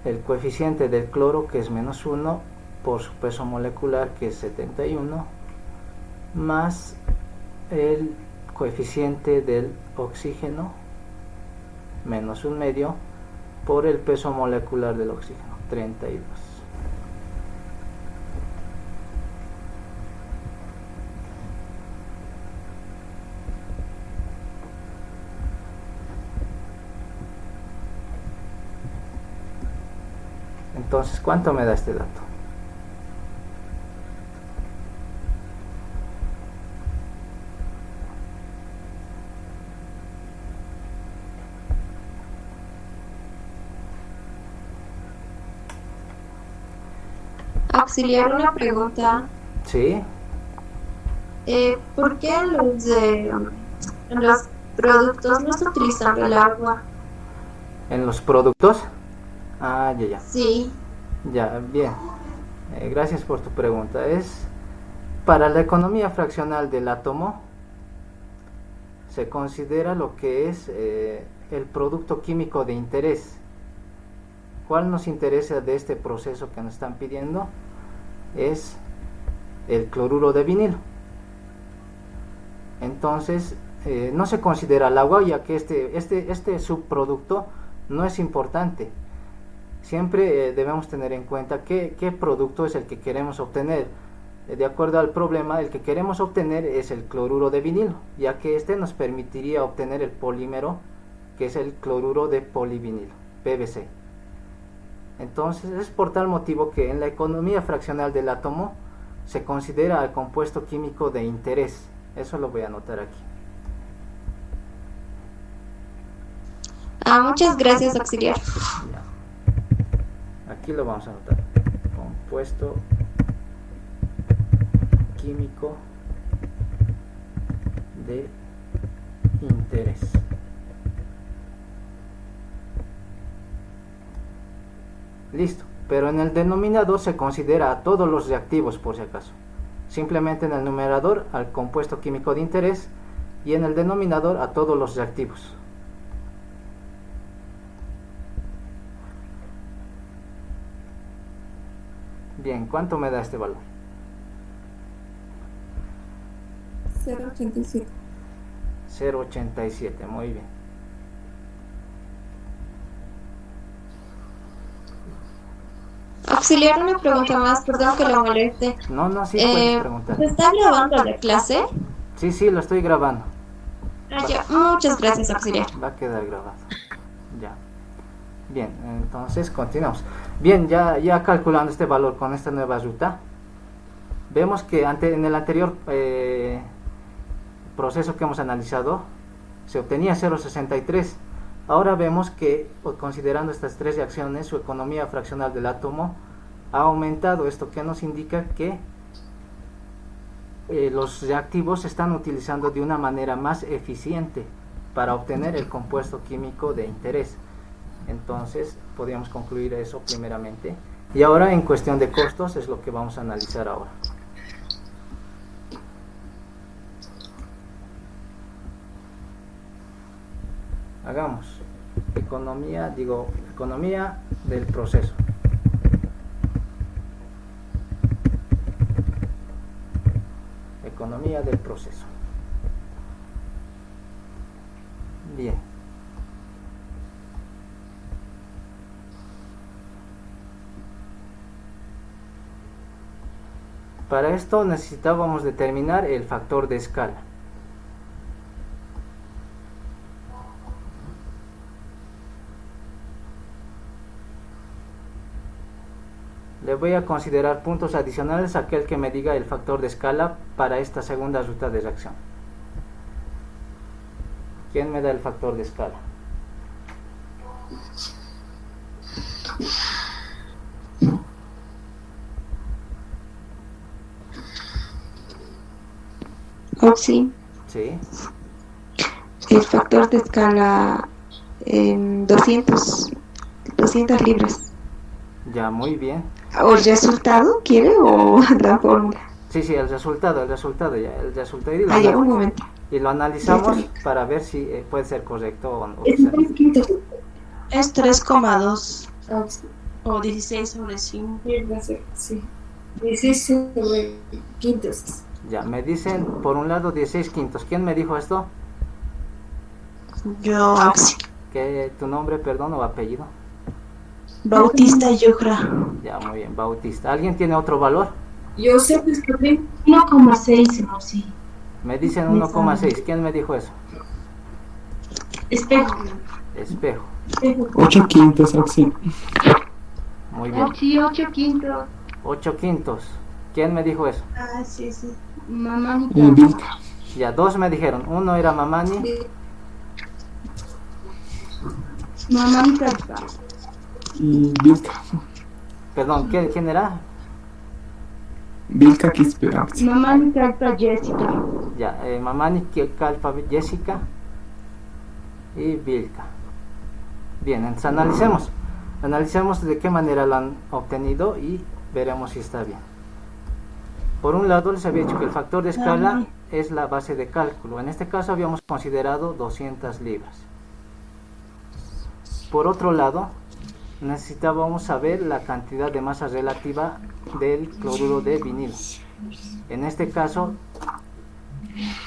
el coeficiente del cloro, que es menos 1 por su peso molecular, que es 71, más el coeficiente del oxígeno, menos 1 medio por el peso molecular del oxígeno, 32. Entonces, ¿cuánto me da este dato? Auxiliar, una pregunta. ¿Sí? ¿Por qué los productos no se utilizan el agua? ¿En los productos? Ah, ya. Sí. Ya, bien. Gracias por tu pregunta. Es para la economía fraccional del átomo se considera lo que es el producto químico de interés. ¿Cuál nos interesa de este proceso que nos están pidiendo? Es el cloruro de vinilo. Entonces no se considera el agua, ya que este subproducto no es importante. Siempre debemos tener en cuenta qué producto es el que queremos obtener. De acuerdo al problema, el que queremos obtener es el cloruro de vinilo, ya que este nos permitiría obtener el polímero, que es el cloruro de polivinilo, PVC. Entonces es por tal motivo que en la economía fraccional del átomo se considera el compuesto químico de interés. Eso lo voy a anotar aquí. Muchas gracias, auxiliar. Ya. Aquí lo vamos a anotar. Compuesto químico de interés. Listo, pero en el denominador se considera a todos los reactivos por si acaso. Simplemente en el numerador al compuesto químico de interés y en el denominador a todos los reactivos. Bien, ¿cuánto me da este valor? 0,87. 0,87, muy bien. Auxiliar, una pregunta más, perdón que lo moleste. No, sí puedes preguntar. ¿Se está grabando la clase? Sí, lo estoy grabando. Ya, muchas gracias, auxiliar. Va a quedar grabado. Ya. Bien, entonces continuamos. Bien, ya calculando este valor con esta nueva ruta, vemos que en el anterior proceso que hemos analizado se obtenía 0,63. Ahora vemos que, considerando estas tres reacciones, su economía fraccional del átomo ha aumentado. Esto que nos indica que los reactivos se están utilizando de una manera más eficiente para obtener el compuesto químico de interés. Entonces podríamos concluir eso primeramente. Y ahora en cuestión de costos es lo que vamos a analizar ahora. Hagamos economía del proceso. Economía del proceso. Bien. Para esto necesitábamos determinar el factor de escala. Le voy a considerar puntos adicionales a aquel que me diga el factor de escala para esta segunda ruta de reacción. ¿Quién me da el factor de escala? Sí. Sí. El factor de escala en 200 libras. Ya, muy bien. ¿O el resultado quiere o la fórmula? Sí, el resultado ya, el resultado Ya, un momento. y lo analizamos para ver si puede ser correcto o no. Es 3,2 o 16 sobre 5. Sí. 16 sobre quintos. Ya, me dicen por un lado 16 quintos. ¿Quién me dijo esto? Yo, ¿Qué tu nombre, perdón, o apellido? Bautista Yucra. Ya, muy bien, Bautista. ¿Alguien tiene otro valor? Yo sé que escribí 1,6, no, sí. Me dicen 1,6. ¿Quién me dijo eso? Espejo. Espejo. 8 quintos, Auxi. Muy bien. Sí, 8 quintos. 8 quintos. ¿Quién me dijo eso? Ah, sí. Mamá Vilca. Ya, dos me dijeron. Uno era Mamani. mi carta. Y Vilca. Perdón, ¿quién era? Vilca Quispe, Auxi. Mamá mi carta Jessica. Ya, Mamani, Calpa, Jessica y Vilca. Bien, entonces analicemos de qué manera lo han obtenido y veremos si está bien. Por un lado les había dicho que el factor de escala es la base de cálculo. En este caso habíamos considerado 200 libras. Por otro lado, necesitábamos saber la cantidad de masa relativa del cloruro de vinilo. En este caso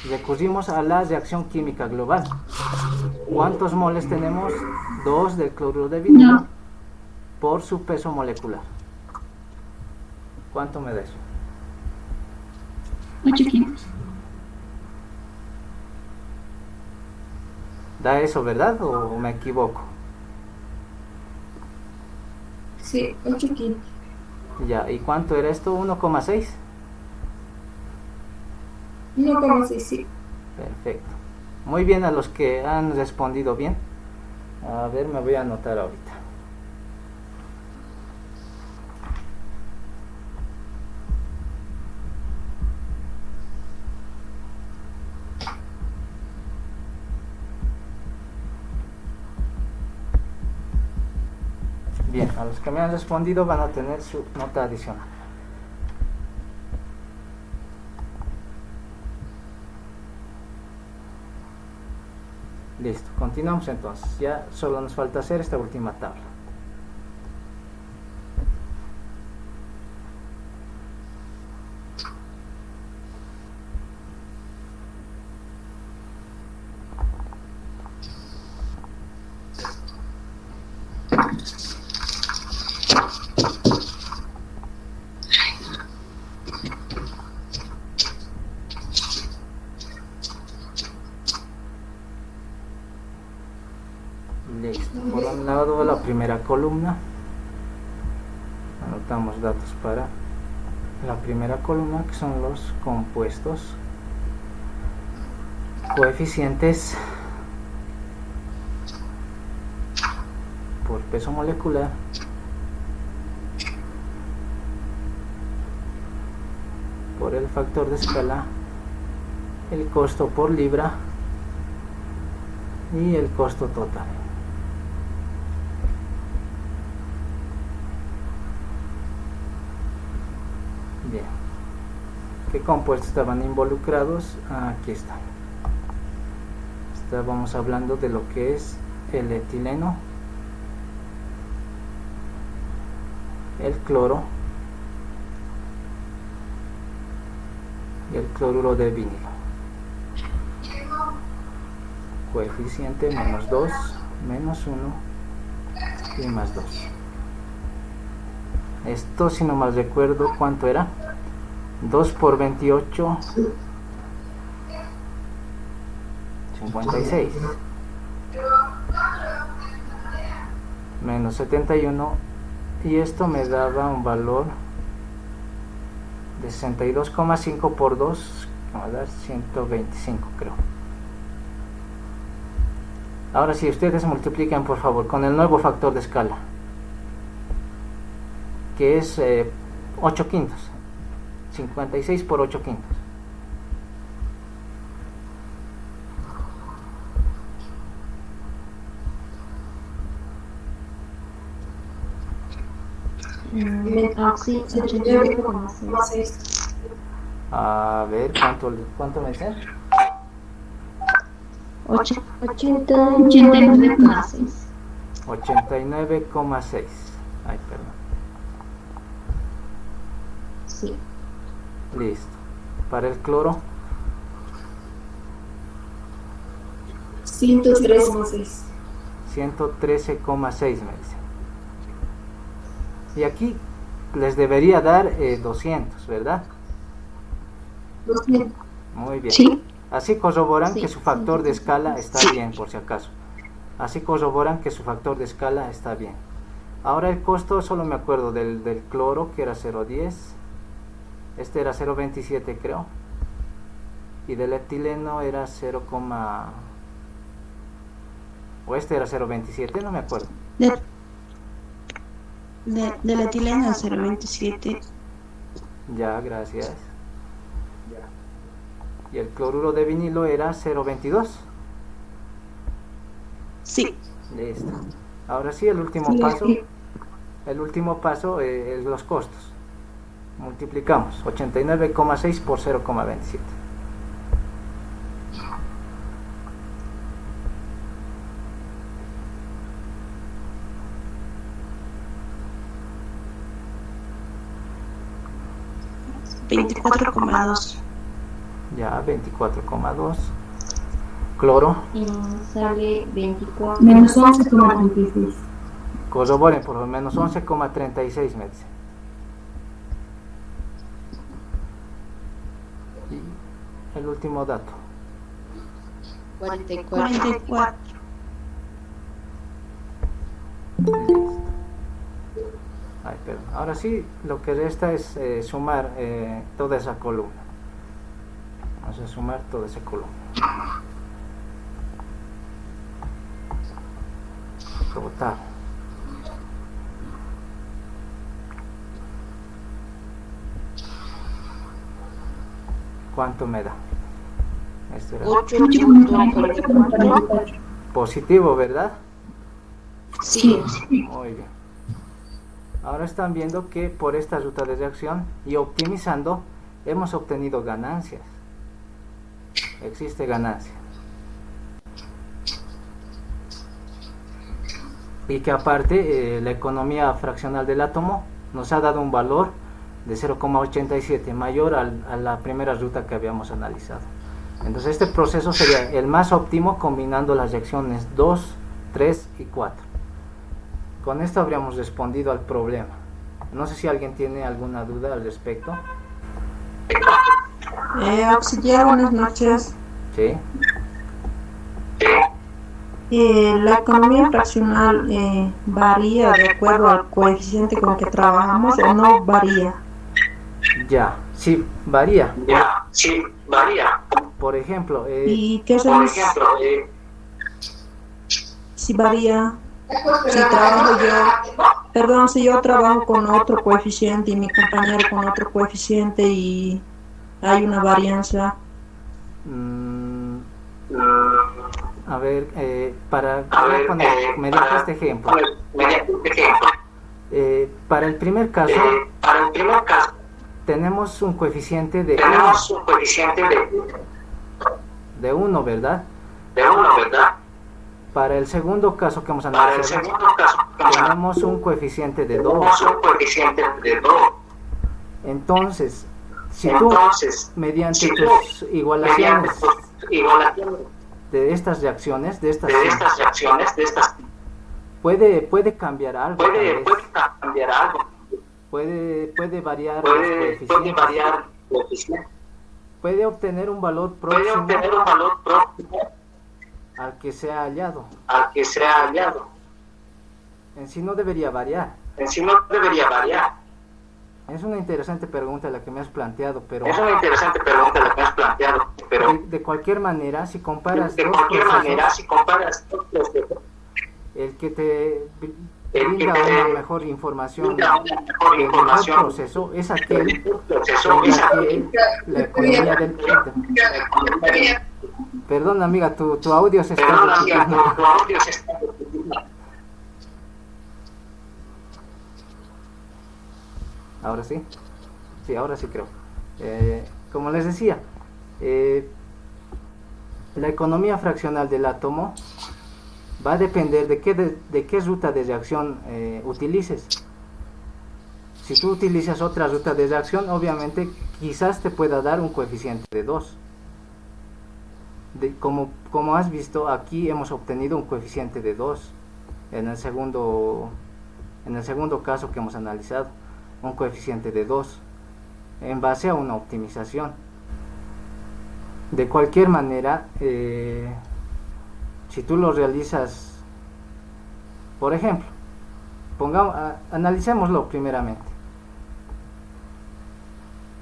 recurrimos a la reacción química global. ¿Cuántos moles tenemos? 2 del cloruro de vinilo por su peso molecular. ¿Cuánto me da eso? 8 quintos. ¿Da eso, verdad? ¿O me equivoco? Sí, 8 quintos. Ya, ¿y cuánto era esto? 1,6. 1,6, sí. Perfecto. Muy bien a los que han respondido bien. A ver, me voy a anotar ahorita. Bien. Bien, a los que me han respondido van a tener su nota adicional. Listo, continuamos entonces. Ya solo nos falta hacer esta última tabla. Listo. Por un lado, la primera columna. Anotamos datos para la primera columna, que son los compuestos, coeficientes por peso molecular, por el factor de escala, el costo por libra y el costo total. Bien, ¿qué compuestos estaban involucrados? Aquí están. Estábamos hablando de lo que es el etileno, el cloro y el cloruro de vinilo. Coeficiente menos 2, menos 1 y más 2. Esto, si no mal recuerdo, ¿cuánto era? 2 por 28, 56. Menos 71. Y esto me daba un valor de 62,5 por 2, que va a dar 125, creo. Ahora si ustedes multiplican por favor con el nuevo factor de escala, que es 8 quintos, 56 por 8 quintos. Sí, 89,6. A ver, ¿cuánto me dice? 89,6. 89,6. Ay, perdón. Sí. Listo. Para el cloro, 103,6. 113,6 me dice. Y aquí les debería dar 200, ¿verdad? 200. Muy bien. Sí. Así corroboran Sí, que su factor de 100. escala está bien, por si acaso. Así corroboran que su factor de escala está bien. Ahora el costo, solo me acuerdo del cloro, que era 0,10. Este era 0,27 creo. Y del etileno era 0, o este era 0,27, no me acuerdo. Del etileno 0,27. Ya, gracias. Y el cloruro de vinilo era 0,22. Sí. Listo. Ahora sí, el último paso. El último paso es los costos. Multiplicamos 89,6 por 0,27. $24,2. Ya, 24,2. Cloro. Y sale 24. Menos 11,36. Corroboren por lo menos 11,36 me dice. Y el último dato. 44. Listo. Ay, perdón. Ahora sí, lo que resta es sumar toda esa columna. Vamos a sumar toda esa columna. Total. ¿Cuánto me da? Esto era 8,44. positivo, ¿verdad? Sí. Muy bien. Ahora están viendo que por esta ruta de reacción y optimizando hemos obtenido ganancias. Existe ganancia. Y que aparte la economía fraccional del átomo nos ha dado un valor de 0,87 mayor a la primera ruta que habíamos analizado. Entonces este proceso sería el más óptimo combinando las reacciones 2, 3 y 4. Con esto habríamos respondido al problema. No sé si alguien tiene alguna duda al respecto. Auxiliar, buenas noches. Sí. La economía fraccional varía de acuerdo al coeficiente con que trabajamos o no varía. Ya, sí, varía. Ya, sí, varía. Por ejemplo, ¿Y qué hacemos si varía? Si trabajo yo, perdón, si yo trabajo con otro coeficiente y mi compañero con otro coeficiente y hay una varianza. A ver, voy a poner mediante este ejemplo. Para el primer caso, tenemos un coeficiente de 1, ¿verdad? Para el segundo caso que hemos analizado, tenemos un coeficiente de 2. Entonces, si tú, mediante tus igualaciones de estas reacciones, puede cambiar algo. Puede variar los coeficientes. Puede obtener un valor próximo al que se ha hallado. En sí no debería variar. Es una interesante pregunta la que me has planteado, pero de cualquier manera, si comparas dos procesos, el que te brinda una mejor información del mejor proceso es aquel en el que la economía del... Perdón, amiga, tu audio se está repitiendo. ¿Ahora sí? Sí, ahora sí creo. Como les decía, la economía fraccional del átomo va a depender de qué ruta de reacción utilices. Si tú utilizas otra ruta de reacción, obviamente quizás te pueda dar un coeficiente de 2. Como has visto, aquí hemos obtenido un coeficiente de 2 en el segundo caso que hemos analizado, un coeficiente de 2 en base a una optimización. De cualquier manera, si tú lo realizas, por ejemplo, analicémoslo primeramente.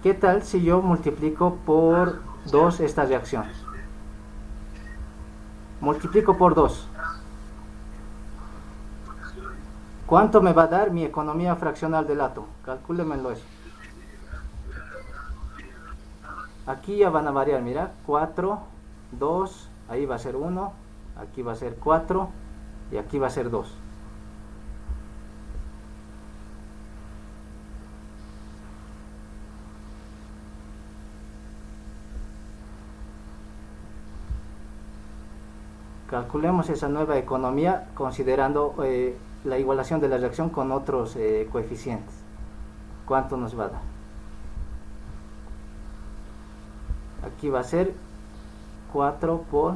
¿Qué tal si yo multiplico por 2 estas reacciones? Multiplico por 2. ¿Cuánto me va a dar mi economía fraccional del átomo? Calcúlemelo eso. Aquí ya van a variar, mira, 4, 2, ahí va a ser 1, aquí va a ser 4 y aquí va a ser 2. Calculemos esa nueva economía considerando la igualación de la reacción con otros coeficientes. ¿Cuánto nos va a dar? Aquí va a ser 4 por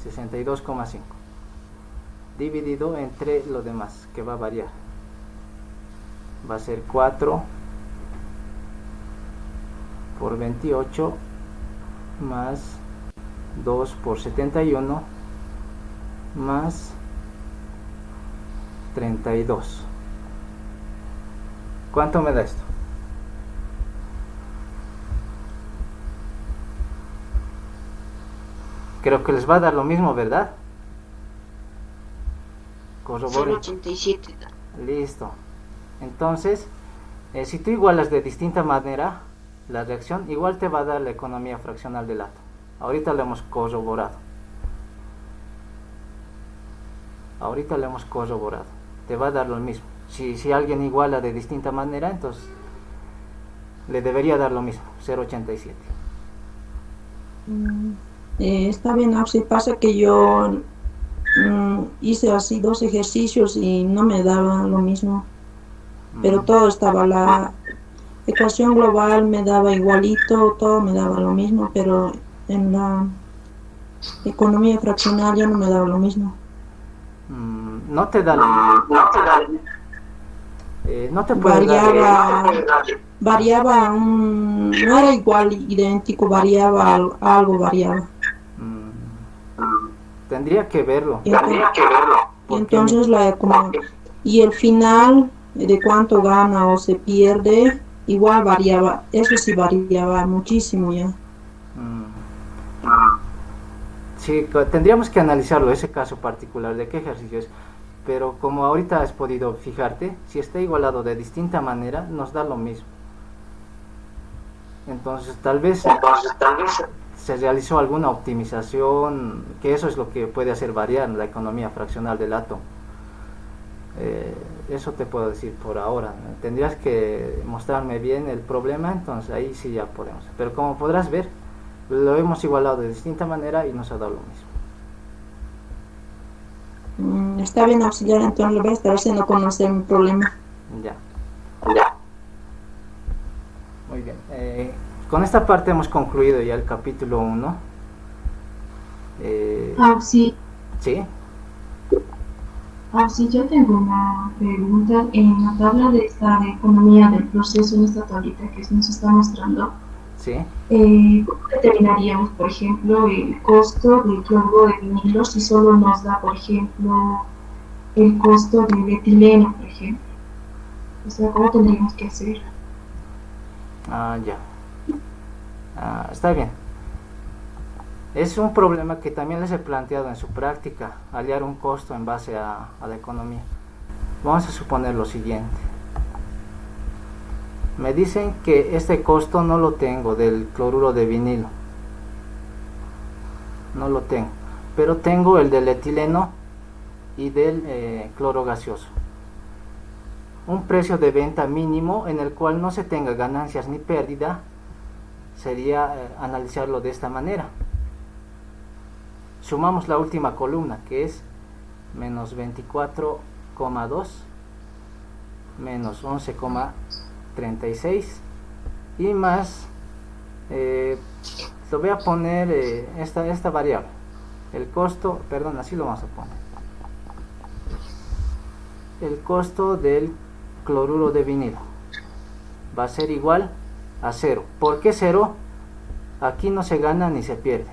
62,5 dividido entre lo demás, que va a variar. Va a ser 4 por 28 más 2 por 71 más 32. ¿Cuánto me da esto? Creo que les va a dar lo mismo, ¿verdad? Corroboren. 0,87. Listo. Entonces, si tú igualas de distinta manera la reacción, igual te va a dar la economía fraccional del átomo. Ahorita lo hemos corroborado. te va a dar lo mismo. Si alguien iguala de distinta manera, entonces le debería dar lo mismo, 0,87. Está bien, Axel. Pasa que yo hice así 2 ejercicios y no me daba lo mismo, pero todo estaba, la ecuación global me daba igualito, todo me daba lo mismo, pero en la economía fraccional ya no me daba lo mismo. No te da lo mismo. No te puede Variaba, no era igual, idéntico, variaba, algo variaba. Tendría que verlo. Y entonces y el final de cuánto gana o se pierde, igual variaba, eso sí variaba muchísimo ya. Sí, tendríamos que analizarlo, ese caso particular, de qué ejercicio es. Pero como ahorita has podido fijarte, si está igualado de distinta manera, nos da lo mismo. Entonces tal vez se realizó alguna optimización, que eso es lo que puede hacer variar la economía fraccional del átomo. Eso te puedo decir por ahora. Tendrías que mostrarme bien el problema, entonces ahí sí ya podemos. Pero como podrás ver, lo hemos igualado de distinta manera y nos ha dado lo mismo. Está bien, auxiliar, entonces le voy a estar haciendo conocer mi problema. Ya. Muy bien. Con esta parte hemos concluido ya el capítulo 1. Sí. ¿Sí? Sí, yo tengo una pregunta. En la tabla de esta de economía del proceso, en esta tablita que nos está mostrando, ¿Sí? ¿cómo determinaríamos, por ejemplo, el costo del cloruro de vinilo si solo nos da, por ejemplo, el costo del etileno, por ejemplo? O sea, ¿cómo tendríamos que hacer? Ya. Está bien. Es un problema que también les he planteado en su práctica, hallar un costo en base a la economía. Vamos a suponer lo siguiente. Me dicen que este costo no lo tengo del cloruro de vinilo. No lo tengo. Pero tengo el del etileno y del cloro gaseoso. Un precio de venta mínimo en el cual no se tenga ganancias ni pérdida sería analizarlo de esta manera. Sumamos la última columna, que es menos 24,2 menos 11,36 y más lo voy a poner esta variable, el costo, perdón, así lo vamos a poner, el costo del cloruro de vinilo va a ser igual a 0. ¿Por qué 0? Aquí no se gana ni se pierde.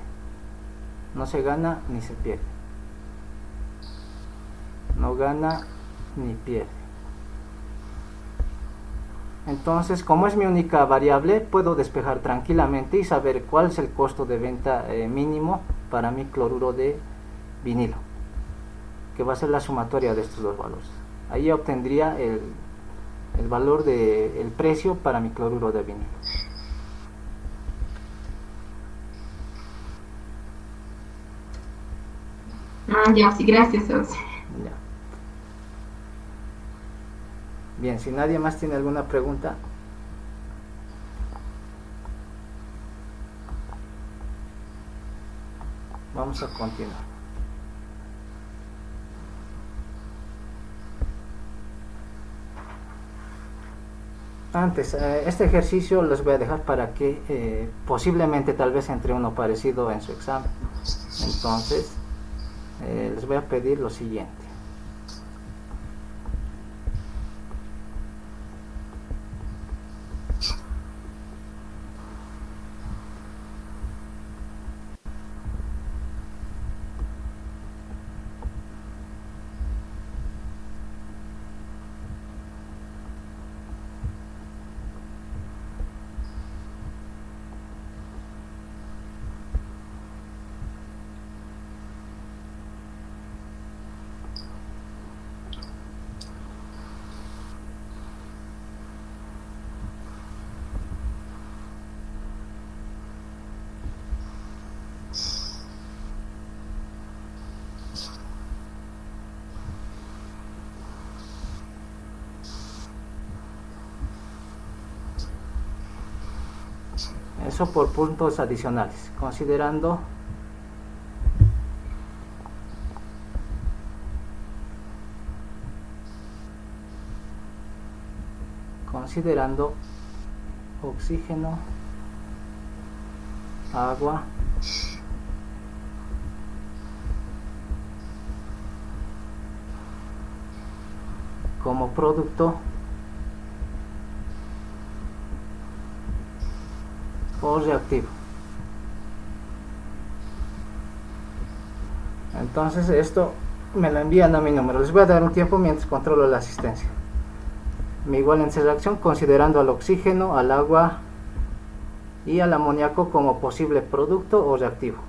No se gana ni se pierde. No gana ni pierde. Entonces, como es mi única variable, puedo despejar tranquilamente y saber cuál es el costo de venta mínimo para mi cloruro de vinilo, que va a ser la sumatoria de estos dos valores. Ahí obtendría el valor del precio para mi cloruro de vinilo. Ya, sí, gracias. Ya. Bien, si nadie más tiene alguna pregunta. Vamos a continuar. Antes, este ejercicio los voy a dejar para que posiblemente tal vez entre uno parecido en su examen. Entonces, les voy a pedir lo siguiente. Eso por puntos adicionales, considerando oxígeno, agua, como producto o reactivo. Entonces esto me lo envían a mi número. Les voy a dar un tiempo mientras controlo la asistencia. Mi igualense reacción considerando al oxígeno, al agua y al amoníaco como posible producto o reactivo.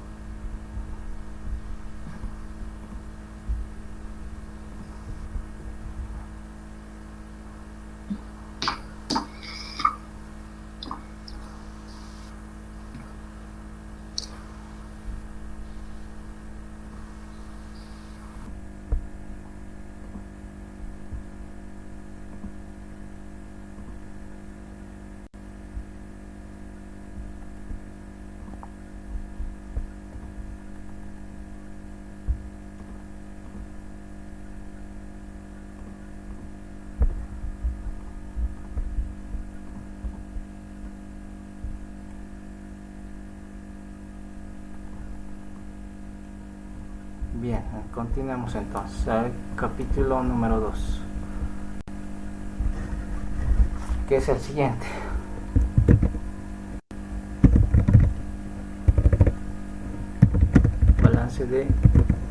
Bien, continuemos entonces al capítulo número 2, que es el siguiente. Balance de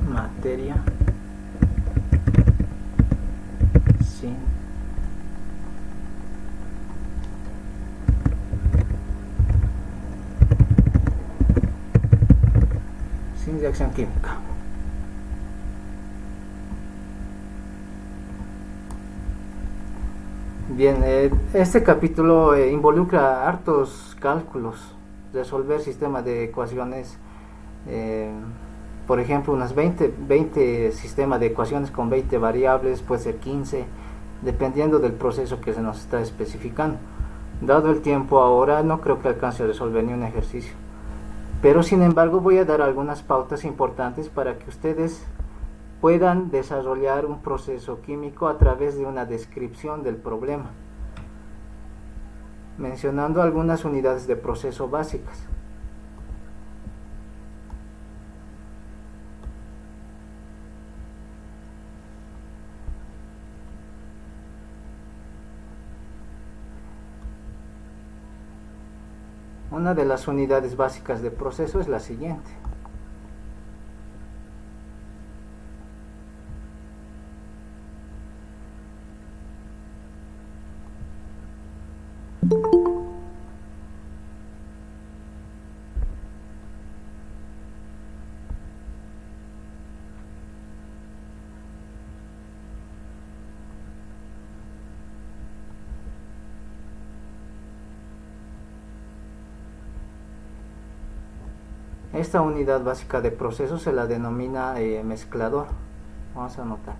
materia sin reacción química. Bien, este capítulo involucra hartos cálculos, resolver sistemas de ecuaciones, por ejemplo unas 20 sistemas de ecuaciones con 20 variables, puede ser 15, dependiendo del proceso que se nos está especificando. Dado el tiempo ahora no creo que alcance a resolver ni un ejercicio, pero sin embargo voy a dar algunas pautas importantes para que ustedes puedan desarrollar un proceso químico a través de una descripción del problema, mencionando algunas unidades de proceso básicas. Una de las unidades básicas de proceso es la siguiente. Esta unidad básica de proceso se la denomina mezclador. Vamos a anotar.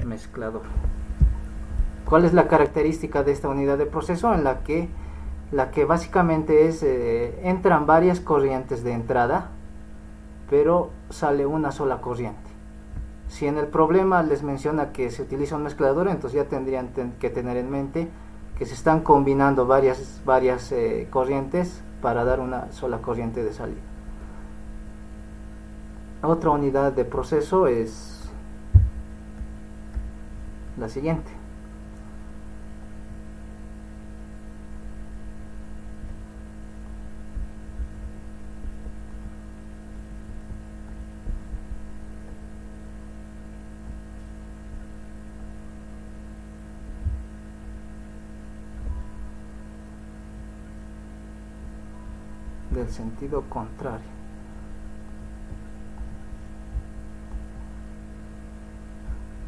Mezclador. ¿Cuál es la característica de esta unidad de proceso? En la que básicamente es entran varias corrientes de entrada, pero sale una sola corriente. Si en el problema les menciona que se utiliza un mezclador, entonces ya tendrían que tener en mente que se están combinando varias corrientes para dar una sola corriente de salida. Otra unidad de proceso es la siguiente. Del sentido contrario.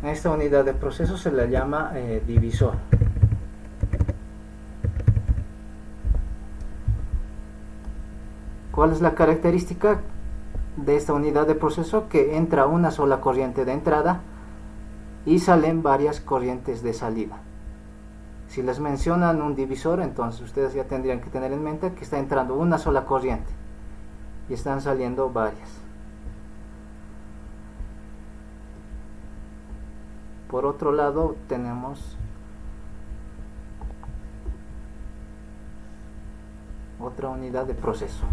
Esta unidad de proceso se la llama divisor. ¿Cuál es la característica de esta unidad de proceso? Que entra una sola corriente de entrada y salen varias corrientes de salida. Si les mencionan un divisor, entonces ustedes ya tendrían que tener en mente que está entrando una sola corriente y están saliendo varias. Por otro lado tenemos otra unidad de proceso.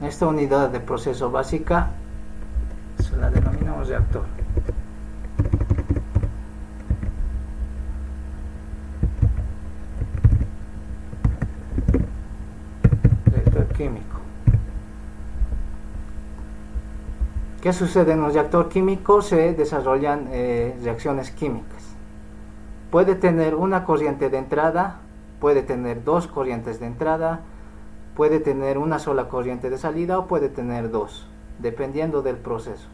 Esta unidad de proceso básica se la denominamos reactor. Reactor químico. ¿Qué sucede en un reactor químico? Se desarrollan reacciones químicas. Puede tener una corriente de entrada, puede tener dos corrientes de entrada, puede tener una sola corriente de salida o puede tener dos, dependiendo del proceso.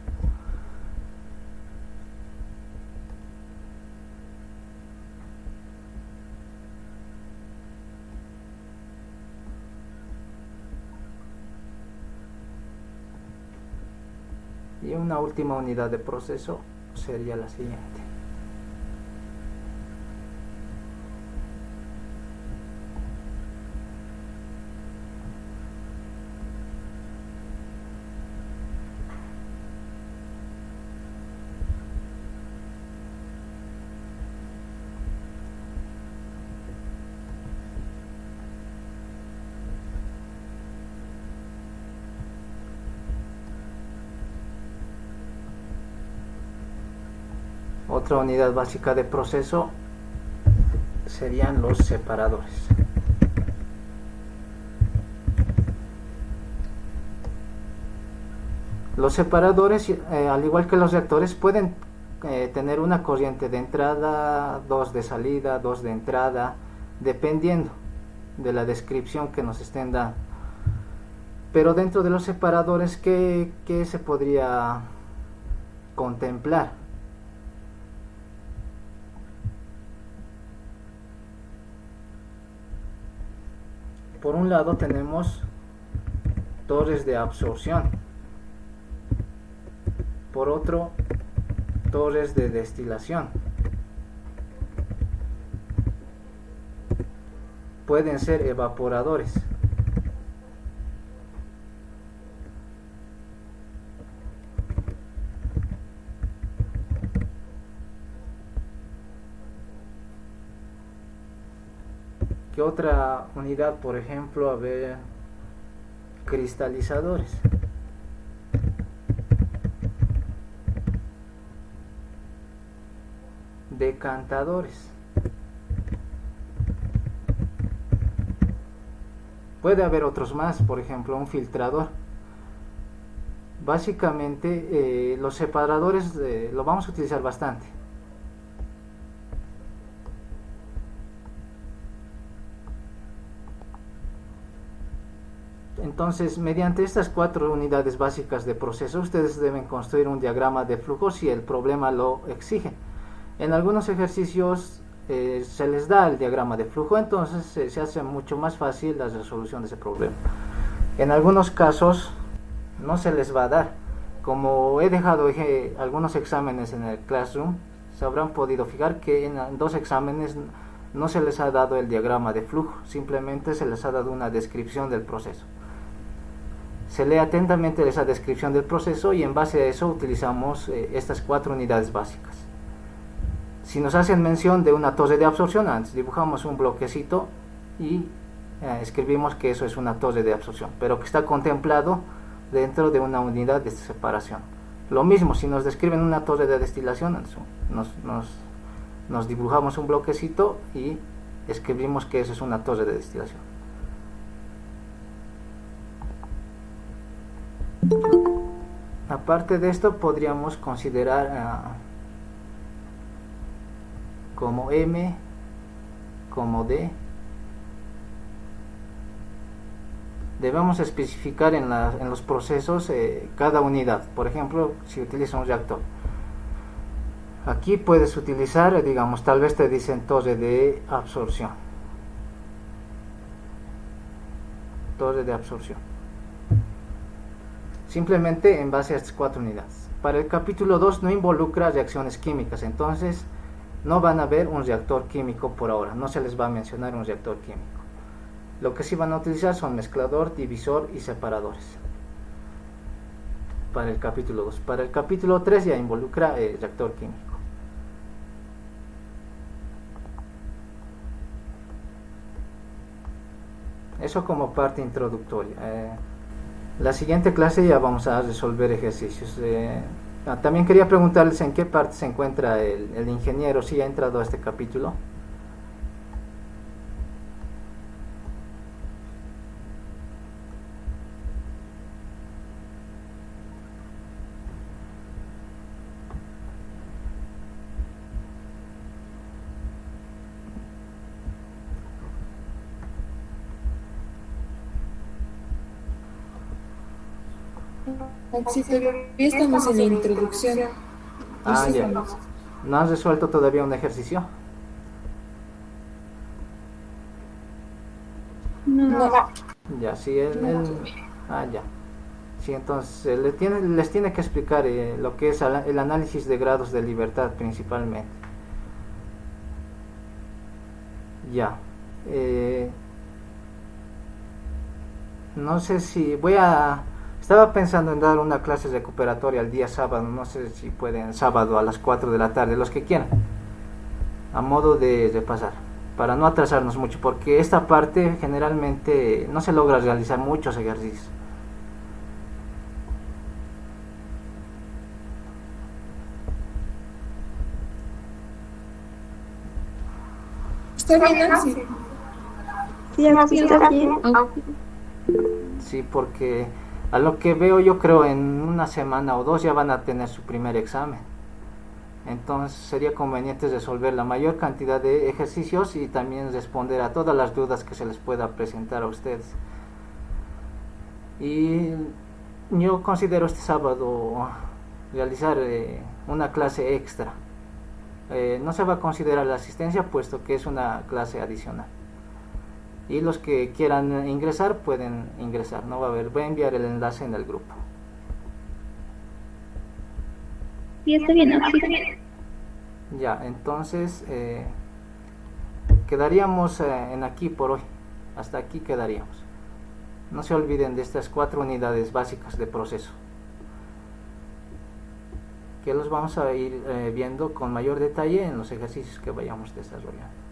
Y una última unidad de proceso sería la siguiente. Otra unidad básica de proceso serían los separadores. Los separadores, al igual que los reactores, pueden tener una corriente de entrada, dos de salida, dos de entrada, dependiendo de la descripción que nos estén dando. Pero dentro de los separadores, ¿qué se podría contemplar? Por un lado tenemos torres de absorción, por otro torres de destilación. Pueden ser evaporadores. ¿Qué otra unidad? Por ejemplo, a ver, cristalizadores. Decantadores. Puede haber otros más, por ejemplo, un filtrador. Básicamente, los separadores lo vamos a utilizar bastante. Entonces, mediante estas 4 unidades básicas de proceso, ustedes deben construir un diagrama de flujo si el problema lo exige. En algunos ejercicios se les da el diagrama de flujo, entonces se hace mucho más fácil la resolución de ese problema. En algunos casos no se les va a dar. Como he dejado algunos exámenes en el Classroom, se habrán podido fijar que en 2 exámenes no se les ha dado el diagrama de flujo, simplemente se les ha dado una descripción del proceso. Se lee atentamente esa descripción del proceso y en base a eso utilizamos estas 4 unidades básicas. Si nos hacen mención de una torre de absorción, antes dibujamos un bloquecito y escribimos que eso es una torre de absorción, pero que está contemplado dentro de una unidad de separación. Lo mismo, si nos describen una torre de destilación, nos dibujamos un bloquecito y escribimos que eso es una torre de destilación. Aparte de esto, podríamos considerar como M, como D. Debemos especificar en los procesos cada unidad. Por ejemplo, si utiliza un reactor, aquí puedes utilizar, digamos, tal vez te dicen torre de absorción. Torre de absorción. Simplemente en base a estas 4 unidades. Para el capítulo 2 no involucra reacciones químicas, entonces no van a ver un reactor químico por ahora, no se les va a mencionar un reactor químico. Lo que sí van a utilizar son mezclador, divisor y separadores. Para el capítulo 2. Para el capítulo 3 ya involucra el reactor químico. Eso como parte introductoria. La siguiente clase ya vamos a resolver ejercicios. También quería preguntarles en qué parte se encuentra el ingeniero, si ha entrado a este capítulo. Sí, todavía estamos en la introducción. Ya. ¿No has resuelto todavía un ejercicio? No. Ya, sí, ya. Sí, entonces les tiene que explicar lo que es el análisis de grados de libertad principalmente. Ya. No sé si estaba pensando en dar una clase recuperatoria el día sábado, no sé si pueden, sábado a las 4 de la tarde, los que quieran, a modo de repasar, para no atrasarnos mucho, porque esta parte generalmente no se logra realizar muchos ejercicios. ¿Está bien, Nancy? Sí, está bien. Sí, porque a lo que veo yo creo en una semana o 2 ya van a tener su primer examen. Entonces sería conveniente resolver la mayor cantidad de ejercicios y también responder a todas las dudas que se les pueda presentar a ustedes. Y yo considero este sábado realizar una clase extra. No se va a considerar la asistencia puesto que es una clase adicional. Y los que quieran ingresar pueden ingresar, no va a haber, voy a enviar el enlace en el grupo. Sí, está bien, Ya, entonces quedaríamos en aquí por hoy, hasta aquí quedaríamos. No se olviden de estas 4 unidades básicas de proceso, que los vamos a ir viendo con mayor detalle en los ejercicios que vayamos desarrollando.